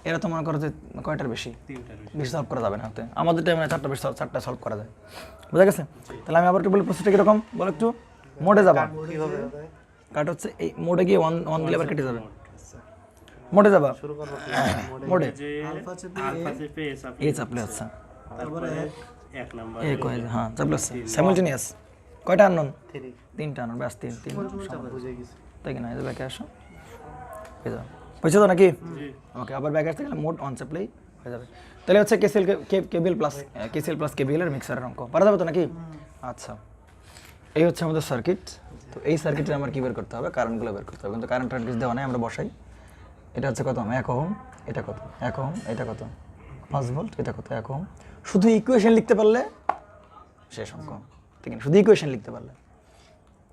এরা তো মনে করো যে কয়টার বেশি তিনটার বেশি বেশি সলভ করা যাবে না হতে আমাদের টাইমে চারটা বেশি চারটা সলভ করা যায় বুঝা গেছে তাহলে আমি আবার একটু বলি প্রসেসটা কিরকম বলো একটু মোডে যাবা কিভাবে কাট হচ্ছে এই মোডে গিয়ে ওয়ান দিলে আবার কেটে যাবে মোডে যাবা শুরু করব মোডে যে আলফা চেপে এস আপনি এই চাপলে আচ্ছা তারপরে এক নাম্বার এই কয় হ্যাঁ চাপলে আচ্ছা সাইমালটেনিয়াস কয়টা আননোন 3 তিনটা আননোন ব্যাস তিন বুঝে গেছি তাই কি না এই যে ব্যাকে আসো হয়ে যাবে বুঝছো তো নাকি জি ওকে আবার ব্যাকে আসতে গেলে মোড অন চাপলেই হয়ে যাবে তাহলে হচ্ছে কেবিএল প্লাস কেবিএল এর মিক্সারের অঙ্ক পারা যাবে তো নাকি আচ্ছা এই হচ্ছে আমাদের সার্কিট তো এই সার্কিটে আমার কি বের করতে হবে কারেন্টগুলো বের করতে হবে কিন্তু কারেন্ট কিছু দেওয়া নাই আমরা বসাই এটা হচ্ছে কত 1 ওহম এটা কত 1 ওহম এটা কত 5 ভোল্ট এটা কত 1 ওহম শুধু ইকুয়েশন লিখতে পারলে শেষ অঙ্ক ঠিক আছে শুধু ইকুয়েশন লিখতে পারলে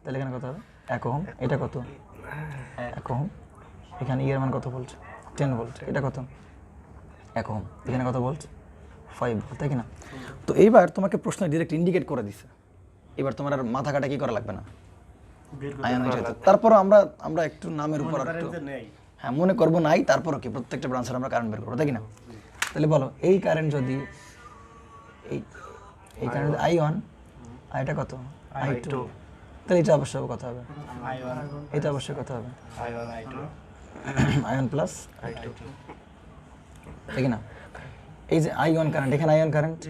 তাহলে এখানে কত হবে 1 ওহম এটা কত 1 ওহম এখানে এর মান কত ভোল্ট 10 ভোল্ট এটা কত 1 ওহম এখানে কত ভোল্ট 5 ভোল্ট তাই কি না তো এইবার তোমাকে প্রশ্ন ডাইরেক্ট ইন্ডিকেট করে দিছে এবার তোমার আর মাথা কাটা কি করা লাগবে না বের আয়ন হিসেবে তারপর আমরা একটু নামের উপর করেন একটু যে নেই হ্যাঁ মনে করবো নাই তারপরও কি প্রত্যেকটা ব্রাঞ্চের আমরা কারেন্ট বের করবো তাই কি না তাহলে বলো এই কারেন্ট যদি এই কারেন্ট i1 আর এটা কত i2 তাহলে এটা অবশ্যই কত হবে i1 এটা অবশ্যই কত হবে i1 i2 ion plus i2 তাই কি না এই যে i1 কারেন্ট এখানে i1 কারেন্ট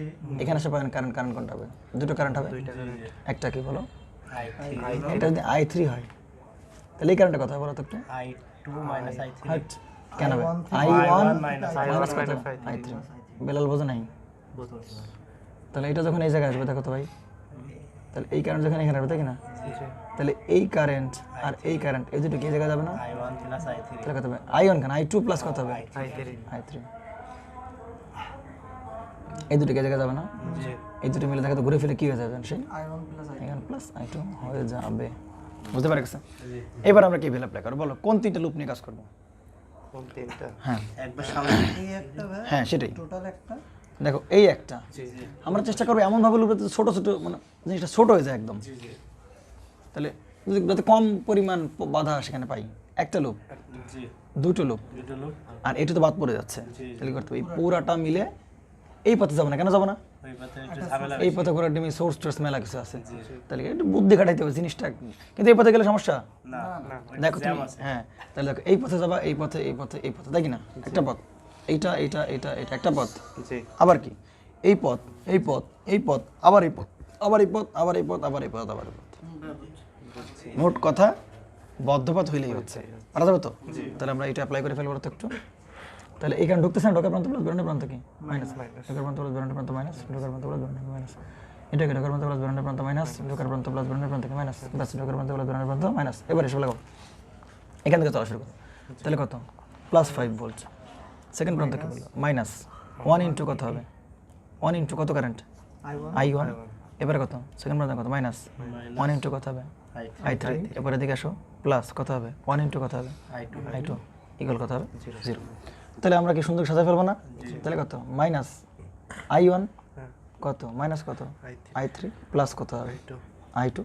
এখানে এসে কারেন্ট কোনটা হবে দুটো কারেন্ট হবে একটা কি বলো i3 এটা যদি i3 হয় তাহলে এই কারেন্টটা কত হবে বলো তো একটু i2 minus i3 হাট কেন হবে i1 i1 minus মাইনাস কত i3 বেলাল বোঝো নাই তাহলে এটা যখন এই জায়গায় আসবে দেখো তো ভাই তাহলে এই কারেন্ট যখন এখানে আসবে তাই কি না তাহলে এই কারেন্ট আর এই কারেন্ট এই দুটো কি এই জায়গায় যাবে না i1 plus i3 তাহলে কত হবে i1 কেন i2 প্লাস কত হবে i3 i3 এই দুটো কি এই জায়গায় যাবে না জি এই দুটো মিলে দেখো তো ঘুরে ফিরে কি হয়ে যাবে সেই i1 প্লাস i2 হয়ে যাবে বুঝতে পারে গেছে এবার আমরা কি ভ্যালু অ্যাপ্লাই করব বলো কোন তিনটা লুপ নিয়ে কাজ করব কোন তিনটা হ্যাঁ একবার সামনে হ্যাঁ সেটাই টোটাল একটা দেখো এই একটা জি জি আমরা চেষ্টা করবো এমন ভাবে লুপ ছোট ছোট মানে জিনিসটা ছোট হয়ে যায় একদম জি জি তাহলে যাতে কম পরিমাণ বাধা সেখানে পাই একটা লুপ জি দুটো লুপ দুটো লোক আর এটা তো বাদ পড়ে যাচ্ছে তাহলে কি করতে হবে এই পুরাটা মিলে এই পথে যাবো না, কেন যাবো না? ওই পথে একটু ঝামেলা এই পথে করে তুমি সোর্স টোর্স মেলা কিছু আছে, তাহলে একটু বুদ্ধি খাটাইতে হবে জিনিসটা, কিন্তু এই পথে গেলে সমস্যা। না দেখো তুমি, হ্যাঁ তাহলে দেখো এই পথে যাবা, এই পথে এই পথে এই পথে, তাই কি না? একটা পথ, এইটা এইটা এইটা এটা একটা পথ, জি আবার কি এই পথ এই পথ এই পথ, আবার এই পথ, আবার এই পথ, আবার এই পথ, আবার এই পথ, আবার এই পথ। মোট কথা বদ্ধপথ হইলেই হচ্ছে, পারা যাবে তো? তাহলে আমরা এটা অ্যাপ্লাই করে ফেলবো তো একটু। তাহলে এখানে ঢুকতেছে না, ঢোকার প্রান্ত প্লাস বেরোনোর প্রান্ত কি মাইনাস, ঢোকার প্রান্ত প্লাস বেরোনোর প্রান্ত মাইনাস, ঢোকার প্রান্ত প্লাস বেরোনোর মাইনাস, এটাকে ঢোকার প্রান্ত প্লাস বেরোনোর প্রান্ত মাইনাস, ঢোকার প্রান্ত প্লাস বেরোনোর প্রান্ত কি মাইনাস, ব্যাস ঢোকার প্রান্ত প্লাস বেরোনোর প্রান্ত মাইনাস। এবার এসব লাগাও, এখান থেকে চলা শুরু করো। তাহলে কত? Plus 5 volt. সেকেন্ড প্রান্ত কি বললো? মাইনাস 1 ইন্টু কত হবে? 1 ইন্টু কত কারেন্ট? I1। এবারে কত? সেকেন্ড প্রান্ত কত? মাইনাস 1 ইন্টু কত হবে? I3। এবারে দিকে আসো, প্লাস কত হবে? 1 ইন্টু কত হবে? I2 ইকুয়াল কত হবে? 0। তাহলে আমরা কি সুন্দর সাজাই ফেলবো না? তাহলে কত? মাইনাস I1 কত? মাইনাস কত? I3 প্লাস কত হবে? I2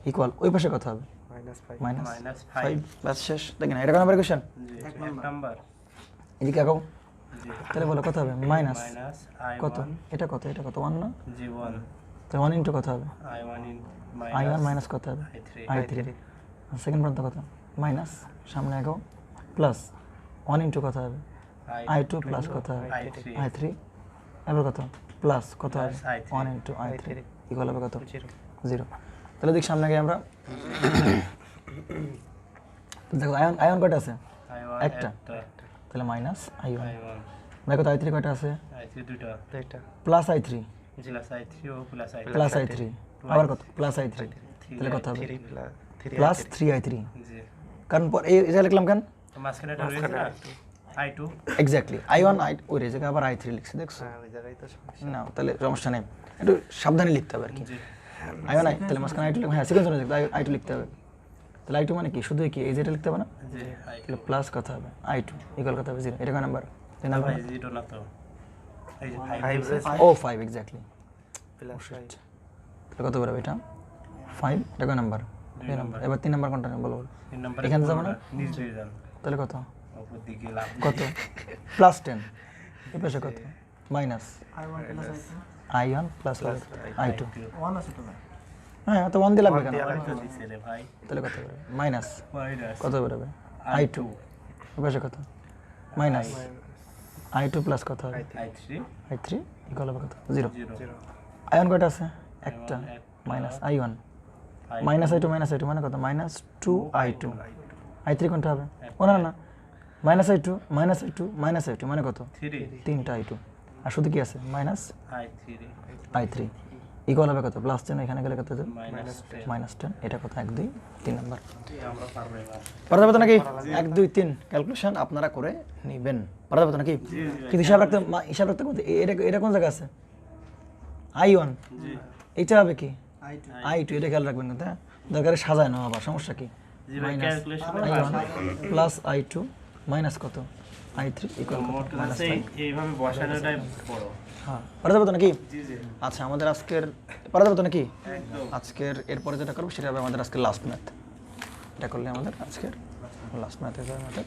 ইকুয়াল ওই পাশে কত হবে? -5 মাইনাস 5। ব্যাস শেষ। দেখেন না, এটা কোন নাম্বার কোশ্চেন? এক নাম্বার এদিকে আগাও। তাহলে বলো কত হবে? মাইনাস মাইনাস কত? এটা কত? এটা কত? 1 না? G1 তাহলে 1 ইন্টু কত হবে? I1 in I1 মাইনাস কত হবে? I3। সেকেন্ড প্রান্ত কত? মাইনাস, সামনে আগাও, প্লাস 1 ইন্টু কত হবে? I2 প্লাস কত হবে? I3। এবার কত? প্লাস কত হবে? 1 ইন্টু I3 ইকুয়াল হবে কত? 0। তাহলে দেখ সামনে গিয়ে আমরা দেখো আয়ন কয়টা আছে? I1 একটা। তাহলে মাইনাস I1। I1 দেখো তো I3 কয়টা আছে? I3 দুটো এটা প্লাস I3, প্লাস I3 ও প্লাস I3 প্লাস I3 আবার কত? Plus I3। তাহলে কত হবে? 3 প্লাস 3 প্লাস 3I3। জি কারণ পর এই এটা লিখলাম কেন? তো মাঝখানে এটা রয়েছে না I2 এক্স্যাক্টলি I1 ওই জায়গায় আবার I3 লিখছি, দেখছো? হ্যাঁ ওই জায়গায় তো সমস্যা না তাহলে সমস্যা নেই, একটু সাবধানে লিখতে হবে আর কি। জি I1 তাহলে মাঝখানে I2 লিখবো, হ্যাঁ সেকেন্ড I2 লিখতে হবে। তাহলে I2 মানে কি? শুধু কি এই যেটা লিখতে হবে না? জি তাহলে প্লাস কত হবে? I2 ইকুয়াল কত হবে? 0। এটা কয় নাম্বার? 3 নাম্বার। ভাই জিরো না তো এই যে 5 ও 5 এক্স্যাক্টলি। প্লাস 5 তাহলে কত বেরোবে এটা? 5। এটা কয় নাম্বার? 2 নাম্বার। এবার 3 নাম্বার কোনটা বলো? তিন নাম্বার এখানে যাবো না? নিচ দিয়ে যান তাহলে কত? উপর দিকে লাভ কত? প্লাস 10। এই পাশে কত? Minus I1 plus I2। হ্যাঁ তো 1 দিয়ে লাগবে কেন? তো দিছে রে ভাই তাহলে কত বেরোবে? মাইনাস মাইনাস কত বেরোবে? I2। এই পাশে কত? মাইনাস I2 প্লাস কত হবে? I3 I3 ইকুয়াল হবে কত? 0। 0 আয়ন কয়টা আছে? একটা। মাইনাস I1 মাইনাস I2 মানে কত? Minus 2I2। I3 কোনটা হবে? ও না না, মাইনাস I2 মানে কত? 3 তিনটা I2। আর শুধু কি আছে? মাইনাস I3 I3 ইকুয়াল হবে কত? প্লাস 10, এখানে গেলে কত হবে? Minus 10 minus 10। এটা কত? 1 2 3 নাম্বার। আমরা পারবো এবার পারা যাবে তো নাকি? 1 2 3 ক্যালকুলেশন আপনারা করে নেবেন, পারা যাবে তো নাকি? কিন্তু হিসাব রাখতে বলতে এটা কোন জায়গা আছে? I1 জি এটা হবে কি? I2 এটা খেয়াল রাখবেন কিন্তু, হ্যাঁ দরকারে সাজায় না আবার, সমস্যা কি? জি ভাই calculation I1 plus I2 minus কত? I3 ইকুয়াল মোট ক্লাসে এইভাবে বসানোটাই বড় হ্যাঁ, পারা যাবে তো নাকি? জি জি আচ্ছা আমাদের আজকের পারা যাবে তো নাকি? একদম আজকের এরপরে যেটা করবো সেটা হবে আমাদের আজকের লাস্ট ম্যাথ। এটা করলে আমাদের আজকের লাস্ট ম্যাথ হবে আমাদের।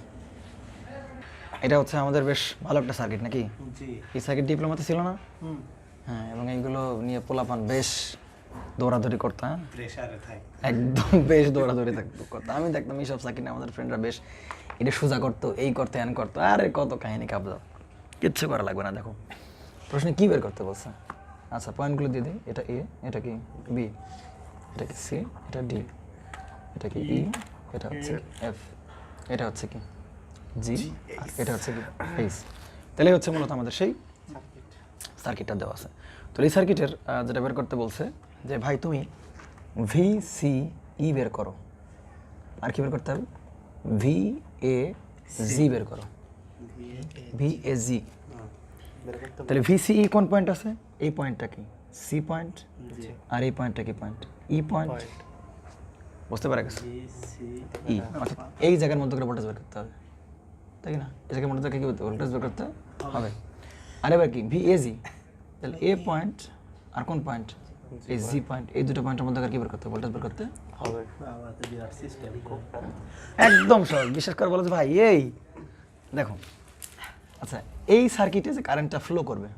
এটা হচ্ছে আমাদের বেশ ভালো একটা সার্কিট নাকি? জি এই সার্কিট ডিপ্লোমাতে ছিল না? হ্যাঁ, এবং এইগুলো নিয়ে পোলাপান বেশ দৌড়াদৌড়ি করতো, হ্যাঁ প্রেসারে থাকে একদম বেশ দৌড়াদৌড়ি করতো। আমি দেখতাম এইসব সার্কিট আমাদের ফ্রেন্ডরা বেশ এটা সোজা করতো, এই করতো হ্যান করতো, আরে কত কাহিনী কাবজাব, কিচ্ছু করা লাগবে না। দেখো প্রশ্নে কী বের করতে বলছে? আচ্ছা পয়েন্টগুলো দিয়ে দিই। এটা এ, এটা কি বি, এটা কি সি, এটা ডি, এটা কি ই, এটা হচ্ছে এফ, এটা হচ্ছে কি জি, আর এটা হচ্ছে কি এইচ। তাহলে হচ্ছে মূলত আমাদের সেই সার্কিটটা দেওয়া আছে। তো এই সার্কিটের যেটা বের করতে বলছে যে ভাই তুমি ভি সি ই বের করো, আর কি বের করতে হবে? ভি এ জি বের করো, ভি এ জি। তাহলে ভিসিই কোন পয়েন্ট আছে? এই পয়েন্টটা কি সি পয়েন্ট, আর এই পয়েন্টটা কি পয়েন্ট? ই পয়েন্ট। বুঝতে পারা গেছে? ই অর্থাৎ এই জায়গার মধ্যে করে ভোল্টেজ বের করতে হবে, তাই না? এই জায়গার মধ্যে থেকে কি ভোল্টেজ বের করতে হবে। আর এবার কি ভি এ জি, তাহলে এ পয়েন্ট আর কোন পয়েন্ট? এই জি পয়েন্ট, এই দুটো পয়েন্টের মধ্যে কি বের করতে হবে? ভোল্টেজ বের করতে হবে আমাদের বিরাট সিস্টেম একদম সহজ। বিশ্বাস করে বলো যে ভাই এই দেখো, আচ্ছা এই সার্কিটে যে কারেন্টটা ফ্লো করবে,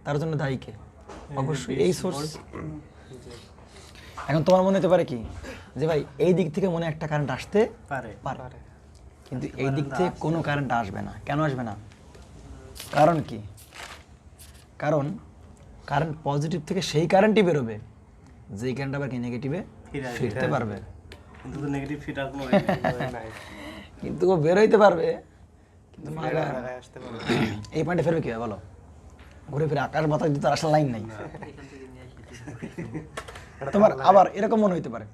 তার জন্য দায়ী কে? অবশ্যই এই সোর্স। এখন তোমার মনে হতে পারে কি যে ভাই এই দিক থেকে মনে একটা কারেন্ট আসতে পারে পারে, কিন্তু এই দিক থেকে কোনো কারেন্ট আসবে না। কেন আসবে না? কারণ কি? কারণ কারেন্ট পজিটিভ থেকে সেই কারেন্টই বেরোবে যেই কারেন্ট আবার কি নেগেটিভে ফিরতে পারবে। কিন্তু তো নেগেটিভ ফিটার কোনো নাই কিন্তু ও বেরোইতে পারবে, কিন্তু জায়গায় আসতে পারে এই পয়েন্টে ফেরবে কি হয় বলো? ঘুরে ফিরে আকাশ বাতাস দিতে আসার লাইন নাই। তোমার আবার এরকম মনে হইতে পারে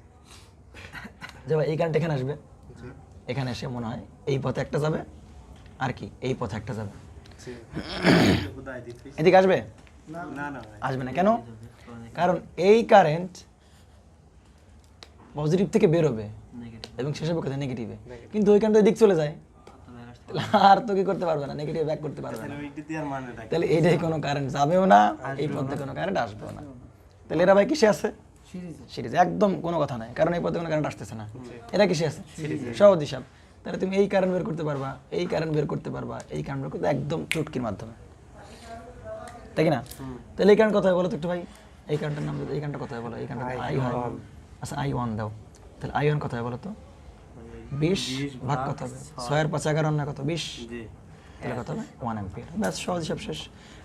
যে ভাই এই কারেন্ট এখানে আসবে, এখানে এসে মনে হয় এই পথে একটা যাবে আর কি এই পথে একটা যাবে, এদিকে আসবে? না না ভাই আসবে না। কেন? কারণ এই কারেন্ট পজিটিভ থেকে বেরোবে এবং শেষে কোথায় নেগেটিভে, কিন্তু ওই কারেন্ট দিক চলে যায়, তাহলে আর তো কি করতে পারবে না, নেগেটিভ ব্যাক করতে পারবে না। ওই দিক দিয়ে আর মানে রাখি তাহলে এইটাই কোনো কারেন্ট যাবেও না, এই পথে কোনো কারেন্ট আসবেও না। তাহলে এরা ভাই কিসে আছে? সিরিজ। একদম কোনো কথা নাই, কারণ এই পথে কোনো কারেন্ট আসতেছে না। এরা কিসে আছে? সহজ হিসাব। তাহলে তুমি এই কারেন্ট বের করতে পারবা, এই কারেন্ট বের করতে পারবা, এই কারেন্ট বের করতে একদম চুটকির মাধ্যমে, তাই কি না? তাহলে এই কারেন্ট কোথায় বলো তো একটু ভাই? এই কারেন্টের নাম এই কারেন্টটা কোথায় বলো? এই কারেন্টটা আই হয়। আচ্ছা I1 দাও, তাহলে I1 কোথায় বলো তো? 20 ভাগ কত হবে? 6 এর 5 11 না কত? 20। জি তাহলে কত হবে? 1 অ্যাম্পিয়ার। ব্যাস, সহজ হিসাব শেষ।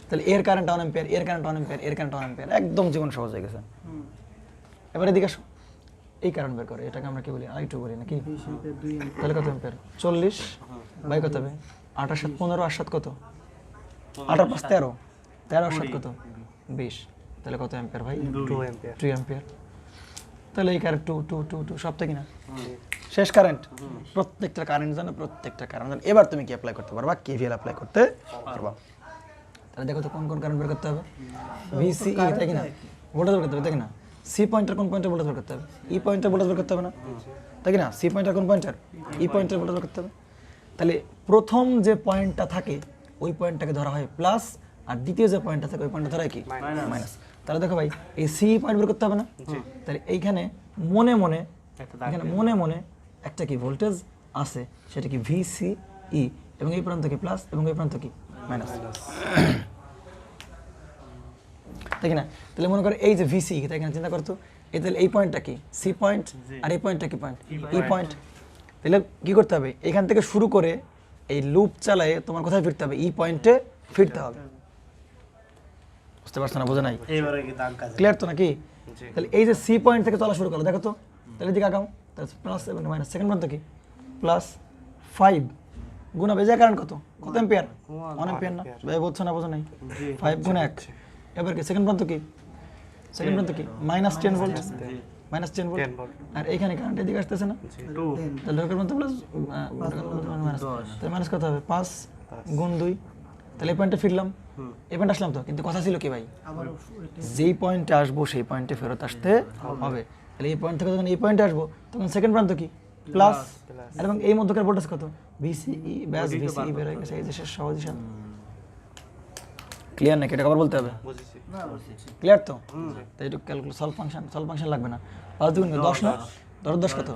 তাহলে এর কারেন্ট 1 অ্যাম্পিয়ার, এর কারেন্ট 1 অ্যাম্পিয়ার, এর কারেন্ট 1 অ্যাম্পিয়ার, একদম জীবন সহজ হয়ে গেছে। এবারে এদিকে আসো, এই কারেন্ট বের করে, এটাকে আমরা কি বলি? I2 বলি নাকি? তাহলে কত অ্যাম্পিয়ার? 40 বাই কত হবে? 8 আর 7 15, আর 7 কত? 8 আর 5 13, 13 আর 7 কত? 20। তাহলে কত অ্যাম্পিয়ার ভাই? 2 অ্যাম্পিয়ার 2 অ্যাম্পিয়ার। তাহলে এই কারেন্ট 2 2 2 2 সব থেকে না শেষ কারেন্ট। প্রত্যেকটা কারেন্ট জানো, প্রত্যেকটা কারেন্ট জানো। এবার তুমি কি অ্যাপ্লাই করতে পারবা? কেভিএল অ্যাপ্লাই করতে পারবা। তাহলে দেখো তো কোন কোন কারেন্ট বের করতে হবে? ভিসিই, তাই কি না? ভোল্টেজ বের করতে হবে, তাই কি না? সি পয়েন্টার কোন পয়েন্টে ভোল্টেজ বের করতে হবে? ই পয়েন্টার ভোল্টেজ বের করতে হবে না, তাই কি না? সি পয়েন্টার কোন পয়েন্টার? ই পয়েন্টার ভোল্টেজ বের করতে হবে। তাহলে প্রথম যে পয়েন্টটা থাকে ওই পয়েন্টটাকে ধরা হয় প্লাস, আর দ্বিতীয় যে পয়েন্টটা থাকে ওই পয়েন্টটা ধরা হয় কি? মাইনাস। তাহলে দেখো ভাই এই সি পয়েন্ট বের করতে হবে না? তাহলে এইখানে মনে মনে, এখানে মনে মনে একটা কি ভোল্টেজ আছে, সেটা কি ভিসিই, এবং এই প্রান্ত কি প্লাস এবং এই প্রান্ত কি মাইনাস, তাই কি না? তাহলে মনে করো এই যে ভিসি, তাই কিনা? চিন্তা করতো এই, তাহলে এই পয়েন্টটা কি? সি পয়েন্ট, আর এই পয়েন্টটা কি পয়েন্ট? ই পয়েন্ট। তাহলে কি করতে হবে? এখান থেকে শুরু করে এই লুপ চালায়ে তোমার কোথায় ফিরতে হবে? ই পয়েন্টে ফিরতে হবে। বুঝতে পারছো না? বোঝা নাই? এইবারে কি দাগ কাজ ক্লিয়ার তো নাকি? তাহলে এই যে সি পয়েন্ট থেকে চলা শুরু করো, দেখো তো, তাহলে এদিকে আগাও, তাহলে প্লাস এবং মাইনাস। সেকেন্ড প্রান্ত কি? প্লাস 5 গুণা বেজে কারেন্ট কত? কত অ্যাম্পিয়ার? 1 অ্যাম্পিয়ার না? ভাই বুঝছো না? বোঝো নাই? 5 গুণ 1। এবার কি সেকেন্ড প্রান্ত কি? সেকেন্ড প্রান্ত কি? Minus 10 volt, minus 10 volt. আর এখানে কারেন্ট এদিকে আসতেছে না? 2 তাহলে ঢোকার প্রান্ত প্লাস, মাইনাস। তাহলে মাইনাস কত হবে? 5 গুণ 2। তাহলে এই পয়েন্টে ফিরলাম, এই পয়েন্ট আসলাম তো, কিন্তু কথা ছিল কি ভাই? যেই পয়েন্টে আসবো সেই পয়েন্টে ফেরত আসতে হবে। তাহলে এই পয়েন্ট থেকে যখন এই পয়েন্টে আসবো তখন সেকেন্ড প্রান্ত কি? প্লাস। এবং এই মধ্যকার ভোল্টেজ কত? ভিসিই। ব্যাস, ভিসিই বের হয়ে গেছে। এই যে শেষ, সহজ হিসাব। ক্লিয়ার নাকি? এটা আবার বলতে হবে? বুঝেছি ক্লিয়ার তো? তাই একটু ক্যালকুলেট, সলভ ফাংশন লাগবে না। 5 দুগুণ 10 না? 10 কত?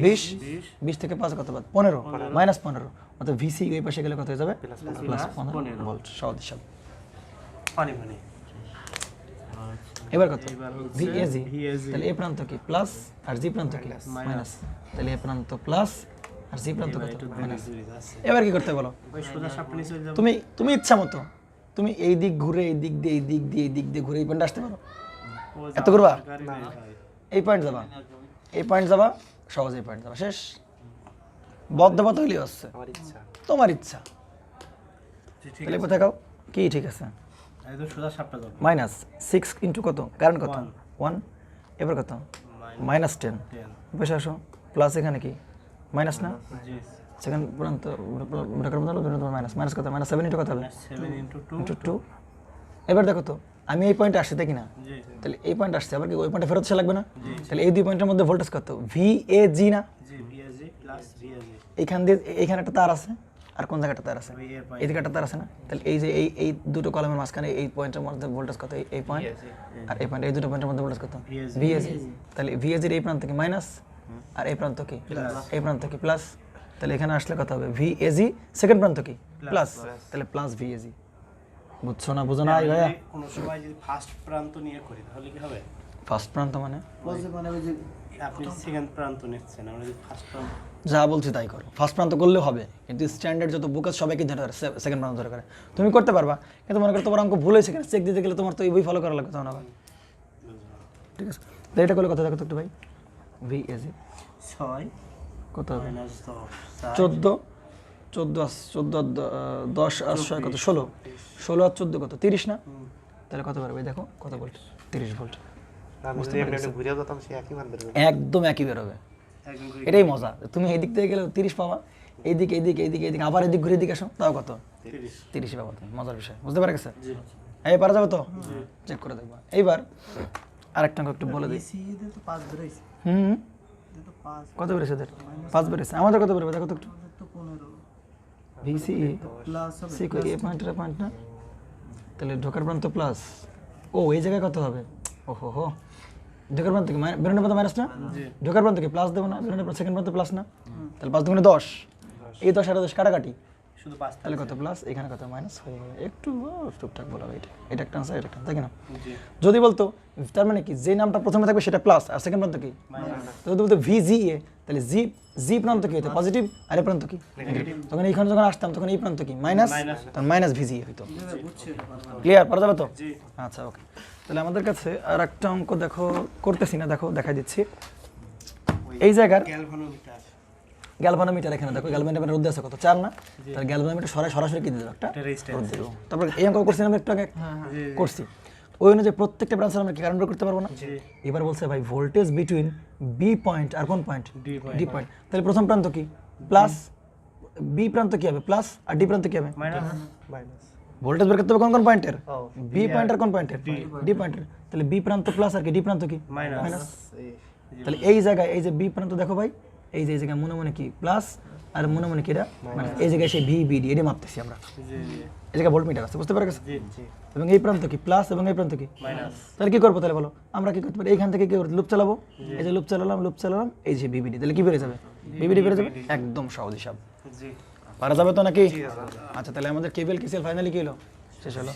20। 20 থেকে 5 কত বাদ? 15, মাইনাস 15। অর্থাৎ ভিসি ওই পাশে গেলে কত হয়ে যাবে? Plus 15 volt. সহজ হিসাব। পানি পানি এবার কত? এবার হচ্ছে ভিএজি। VAG তাহলে এ প্রান্ত কি? প্লাস, আর জি প্রান্ত কি? মাইনাস। তাহলে এ প্রান্ত প্লাস আর জি প্রান্ত কত? মাইনাস। এবার কি করতে হবে বলো? ওই সোজা সাপনি চলে যাবে তুমি ইচ্ছা মতো তুমি এই দিক ঘুরে এই দিক দিয়ে, এই দিক দিয়ে, এই দিক দিয়ে ঘুরে এই পয়েন্টে আসতে পারো। এত করবা? এই পয়েন্ট যাবা, এই পয়েন্ট যাবা, সহজ এই পয়েন্ট যাবা, শেষ। বদ্ধপথ হইলেই হচ্ছে, আমার ইচ্ছা তোমার ইচ্ছা। তাহলে কোথায় খাও কি? ঠিক আছে, একদম সোজা সাপটা যাবে মাইনাস 6 ইন্টু কত? কারণ কত? 1। এবার কত? মাইনাস 10। বসে আসো, প্লাস এখানে কি? মাইনাস না? জি সেকেন্ড প্রান্ত মাইনাস, মাইনাস কত? মাইনাস 7 ইন্টু কত হবে? 7 ইনটু 2 ইন্টু 2। এবার দেখো তো আমি এই পয়েন্টে আসছি, দেখি না? জি তাহলে এই পয়েন্ট আসছে, আবার কি ওই পয়েন্টে ফেরত আসা লাগবে না? তাহলে এই দুই পয়েন্টের মধ্যে ভোল্টেজ কত? ভিএজি না? জি VAG প্লাস VAG এইখান দিয়ে এইখানে একটা তার আছে, আর কোন জায়গাটা তার আছে? ওই এর পয়েন্ট এদিকে একটা তার আছে না? তাহলে এই যে এই দুটো কলামের মাঝখানে এই পয়েন্টের মধ্যে ভোল্টেজ কত? এই পয়েন্ট আর এই পয়েন্ট, এই দুটো পয়েন্টের মধ্যে ভোল্টেজ কত? ভিএজি। তাহলে ভিএজির এই প্রান্ত কি? মাইনাস, আর এই প্রান্ত কি? এই প্রান্ত কি? প্লাস। তাহলে এখানে আসলে কত হবে? ভিএজি। সেকেন্ড প্রান্ত কি? প্লাস। তাহলে প্লাস ভিএজি। বুঝছো না বুঝো না ভাইয়া যদি কোনো সময় যদি ফার্স্ট প্রান্ত নিয়ে করি তাহলে কি হবে? ফার্স্ট প্রান্ত মানে মানে ওই যে আপনি সেকেন্ড প্রান্ত নিচ্ছেন, আমরা যদি ফার্স্ট প্রান্ত যা বলছি তাই করো, ফার্স্ট প্রান্ত করলেও হবে, কিন্তু স্ট্যান্ডার্ড যত বুক আছে সবাইকে ধরে সেকেন্ড প্রান্ত ধরে করে, তুমি করতে পারবা, কিন্তু মনে করো তোমার অঙ্ক ভুল হয়েছে কিনা চেক দিতে গেলে তোমার তো এই বই ফলো করা লাগবে তখন আবার, ঠিক আছে? তো এটা করলে কত দেখো তো একটু ভাই, ভি এজ 6 কত হবে? মাইনাস 10 14 10 আর 6 কত 16, 16 আর 14 কত 30 না? তাহলে কত পারবে দেখো কত ভোল্ট, 30 ভোল্ট, আমি যদি এমনি এমনি ঘুরে যেতাম সে একই মান বেরোবে। একদম একই বেরোবে, একদম করে এটাই মজা, তুমি এই দিক থেকে গেলে 30 পাবা, এইদিকে এইদিকে এইদিকে এইদিকে আবার এদিক ঘুরে এদিকে আসো, তাও কত 30 পাবা, তুমি মজার বিষয় বুঝতে পারা গেছে? এই পারা যাবে তো, চেক করে দেখবা। এইবার আরেকটা অঙ্ক একটু বলে দিই। সি তে তো 5 বেরোইছে, হুম এটা তো 5 কত বেড়েছে এদের? 5 বেড়েছে, আমাদের কত বেরোবে দেখো তো একটু। তো 15 ভিসিই প্লাস হবে সি কই এ পয়েন্টের পয়েন্ট না, তাহলে ঢোকার প্রান্ত প্লাস, ও এই জায়গায় কত হবে? ওহো হো, ঢোকার প্রান্ত কি বেরোনোর প্রান্ত মাইনাস না, ঢোকার প্রান্ত কি প্লাস দেবো না, বেরোনোর প্রান্ত সেকেন্ড প্রান্ত প্লাস না, তাহলে 5 দুগুণে 10, এই 10 আর 10 কাটাকাটি, শুধু 5 তাহলে কত প্লাস, এখানে কত মাইনাস হয়ে যাবে, একটু টুকটাক বলা হবে, এটা একটা আনসার, এটা একটা তাই না? জি যদি বলতো তার মানে কি যে নামটা প্রথমে থাকবে সেটা প্লাস আর সেকেন্ড প্রান্ত কি তো যদি বলতো ভিজিএ, তাহলে জি জি প্রান্ত কি হতো পজিটিভ, আর এই প্রান্ত কি নেগেটিভ, তখন এইখানে যখন আসতাম তখন এই প্রান্ত কি মাইনাস, তখন মাইনাস ভিজিএ হতো। বুঝছি এটা পারবা। ক্লিয়ার পারা যাবে তো? জি আচ্ছা ওকে, তাহলে আমাদের কাছে আর একটা অঙ্ক দেখো, করতেছি না দেখো দেখাই দিচ্ছি, এই জায়গার গ্যালভানোমিটার গ্যালভানোমিটার, এখানে দেখো গ্যালভানোমিটার রোদ আছে কত 4 না, তাহলে গ্যালভানোমিটার সরাসরি কি দিল একটা রোদ দিল। তারপর এই অঙ্ক করছি না আমরা একটু আগে করছি, ওই অনুযায়ী প্রত্যেকটা ব্রাঞ্চের আমরা কি কারেন্ট বের করতে পারবো না? এবার বলছে ভাই ভোল্টেজ বিটুইন বি পয়েন্ট আর কোন পয়েন্ট, ডি পয়েন্ট, তাহলে প্রথম প্রান্ত কি প্লাস, বি প্রান্ত কি হবে প্লাস, আর ডি প্রান্ত কি হবে মাইনাস ভোল্টেজ বের করতে হবে কোন কোন পয়েন্টের, বি পয়েন্ট আর কোন পয়েন্টের, ডি পয়েন্টের, তাহলে বি প্রান্ত প্লাস আর কি ডি প্রান্ত কি মাইনাস, তাহলে এই জায়গায় এই যে বি প্রান্ত দেখো ভাই, এই যে এই জায়গায় মনে মনে কি প্লাস আর মনে মনে কি এটা মাইনাস, এই জায়গায় সেই ভি বি ডি এটা মাপতেছি আমরা, জি জি এই জায়গায় ভোল্টমিটার আছে বুঝতে পারা গেছে? জি জি এবং এই প্রান্ত কি প্লাস এবং এই প্রান্ত কি মাইনাস তাহলে কি করবো তাহলে বলো, আমরা কি করতে পারি এইখান থেকে কি করতে লুপ চালাবো, এই যে লুপ চালালাম এই যে বিবিডি, তাহলে কি বেড়ে যাবে বিবিডি বেড়ে যাবে, একদম সহজ হিসাব জি পারা যাবে তো নাকি? আচ্ছা তাহলে আমাদের কেবিএল কিসিএল ফাইনালি কি হলো, শেষ হলো।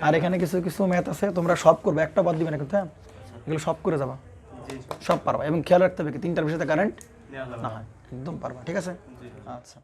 আর এখানে কিছু কিছু ম্যাথ আছে তোমরা সব করবে, একটা বাদ দিবে না কিন্তু, হ্যাঁ এগুলো সব করে যাবা, জি সব পারবা, এবং খেয়াল রাখতে হবে কি 3টার বিষয়তে কারেন্ট নেওয়া যাবে না হয়, একদম পারবা, ঠিক আছে? আচ্ছা।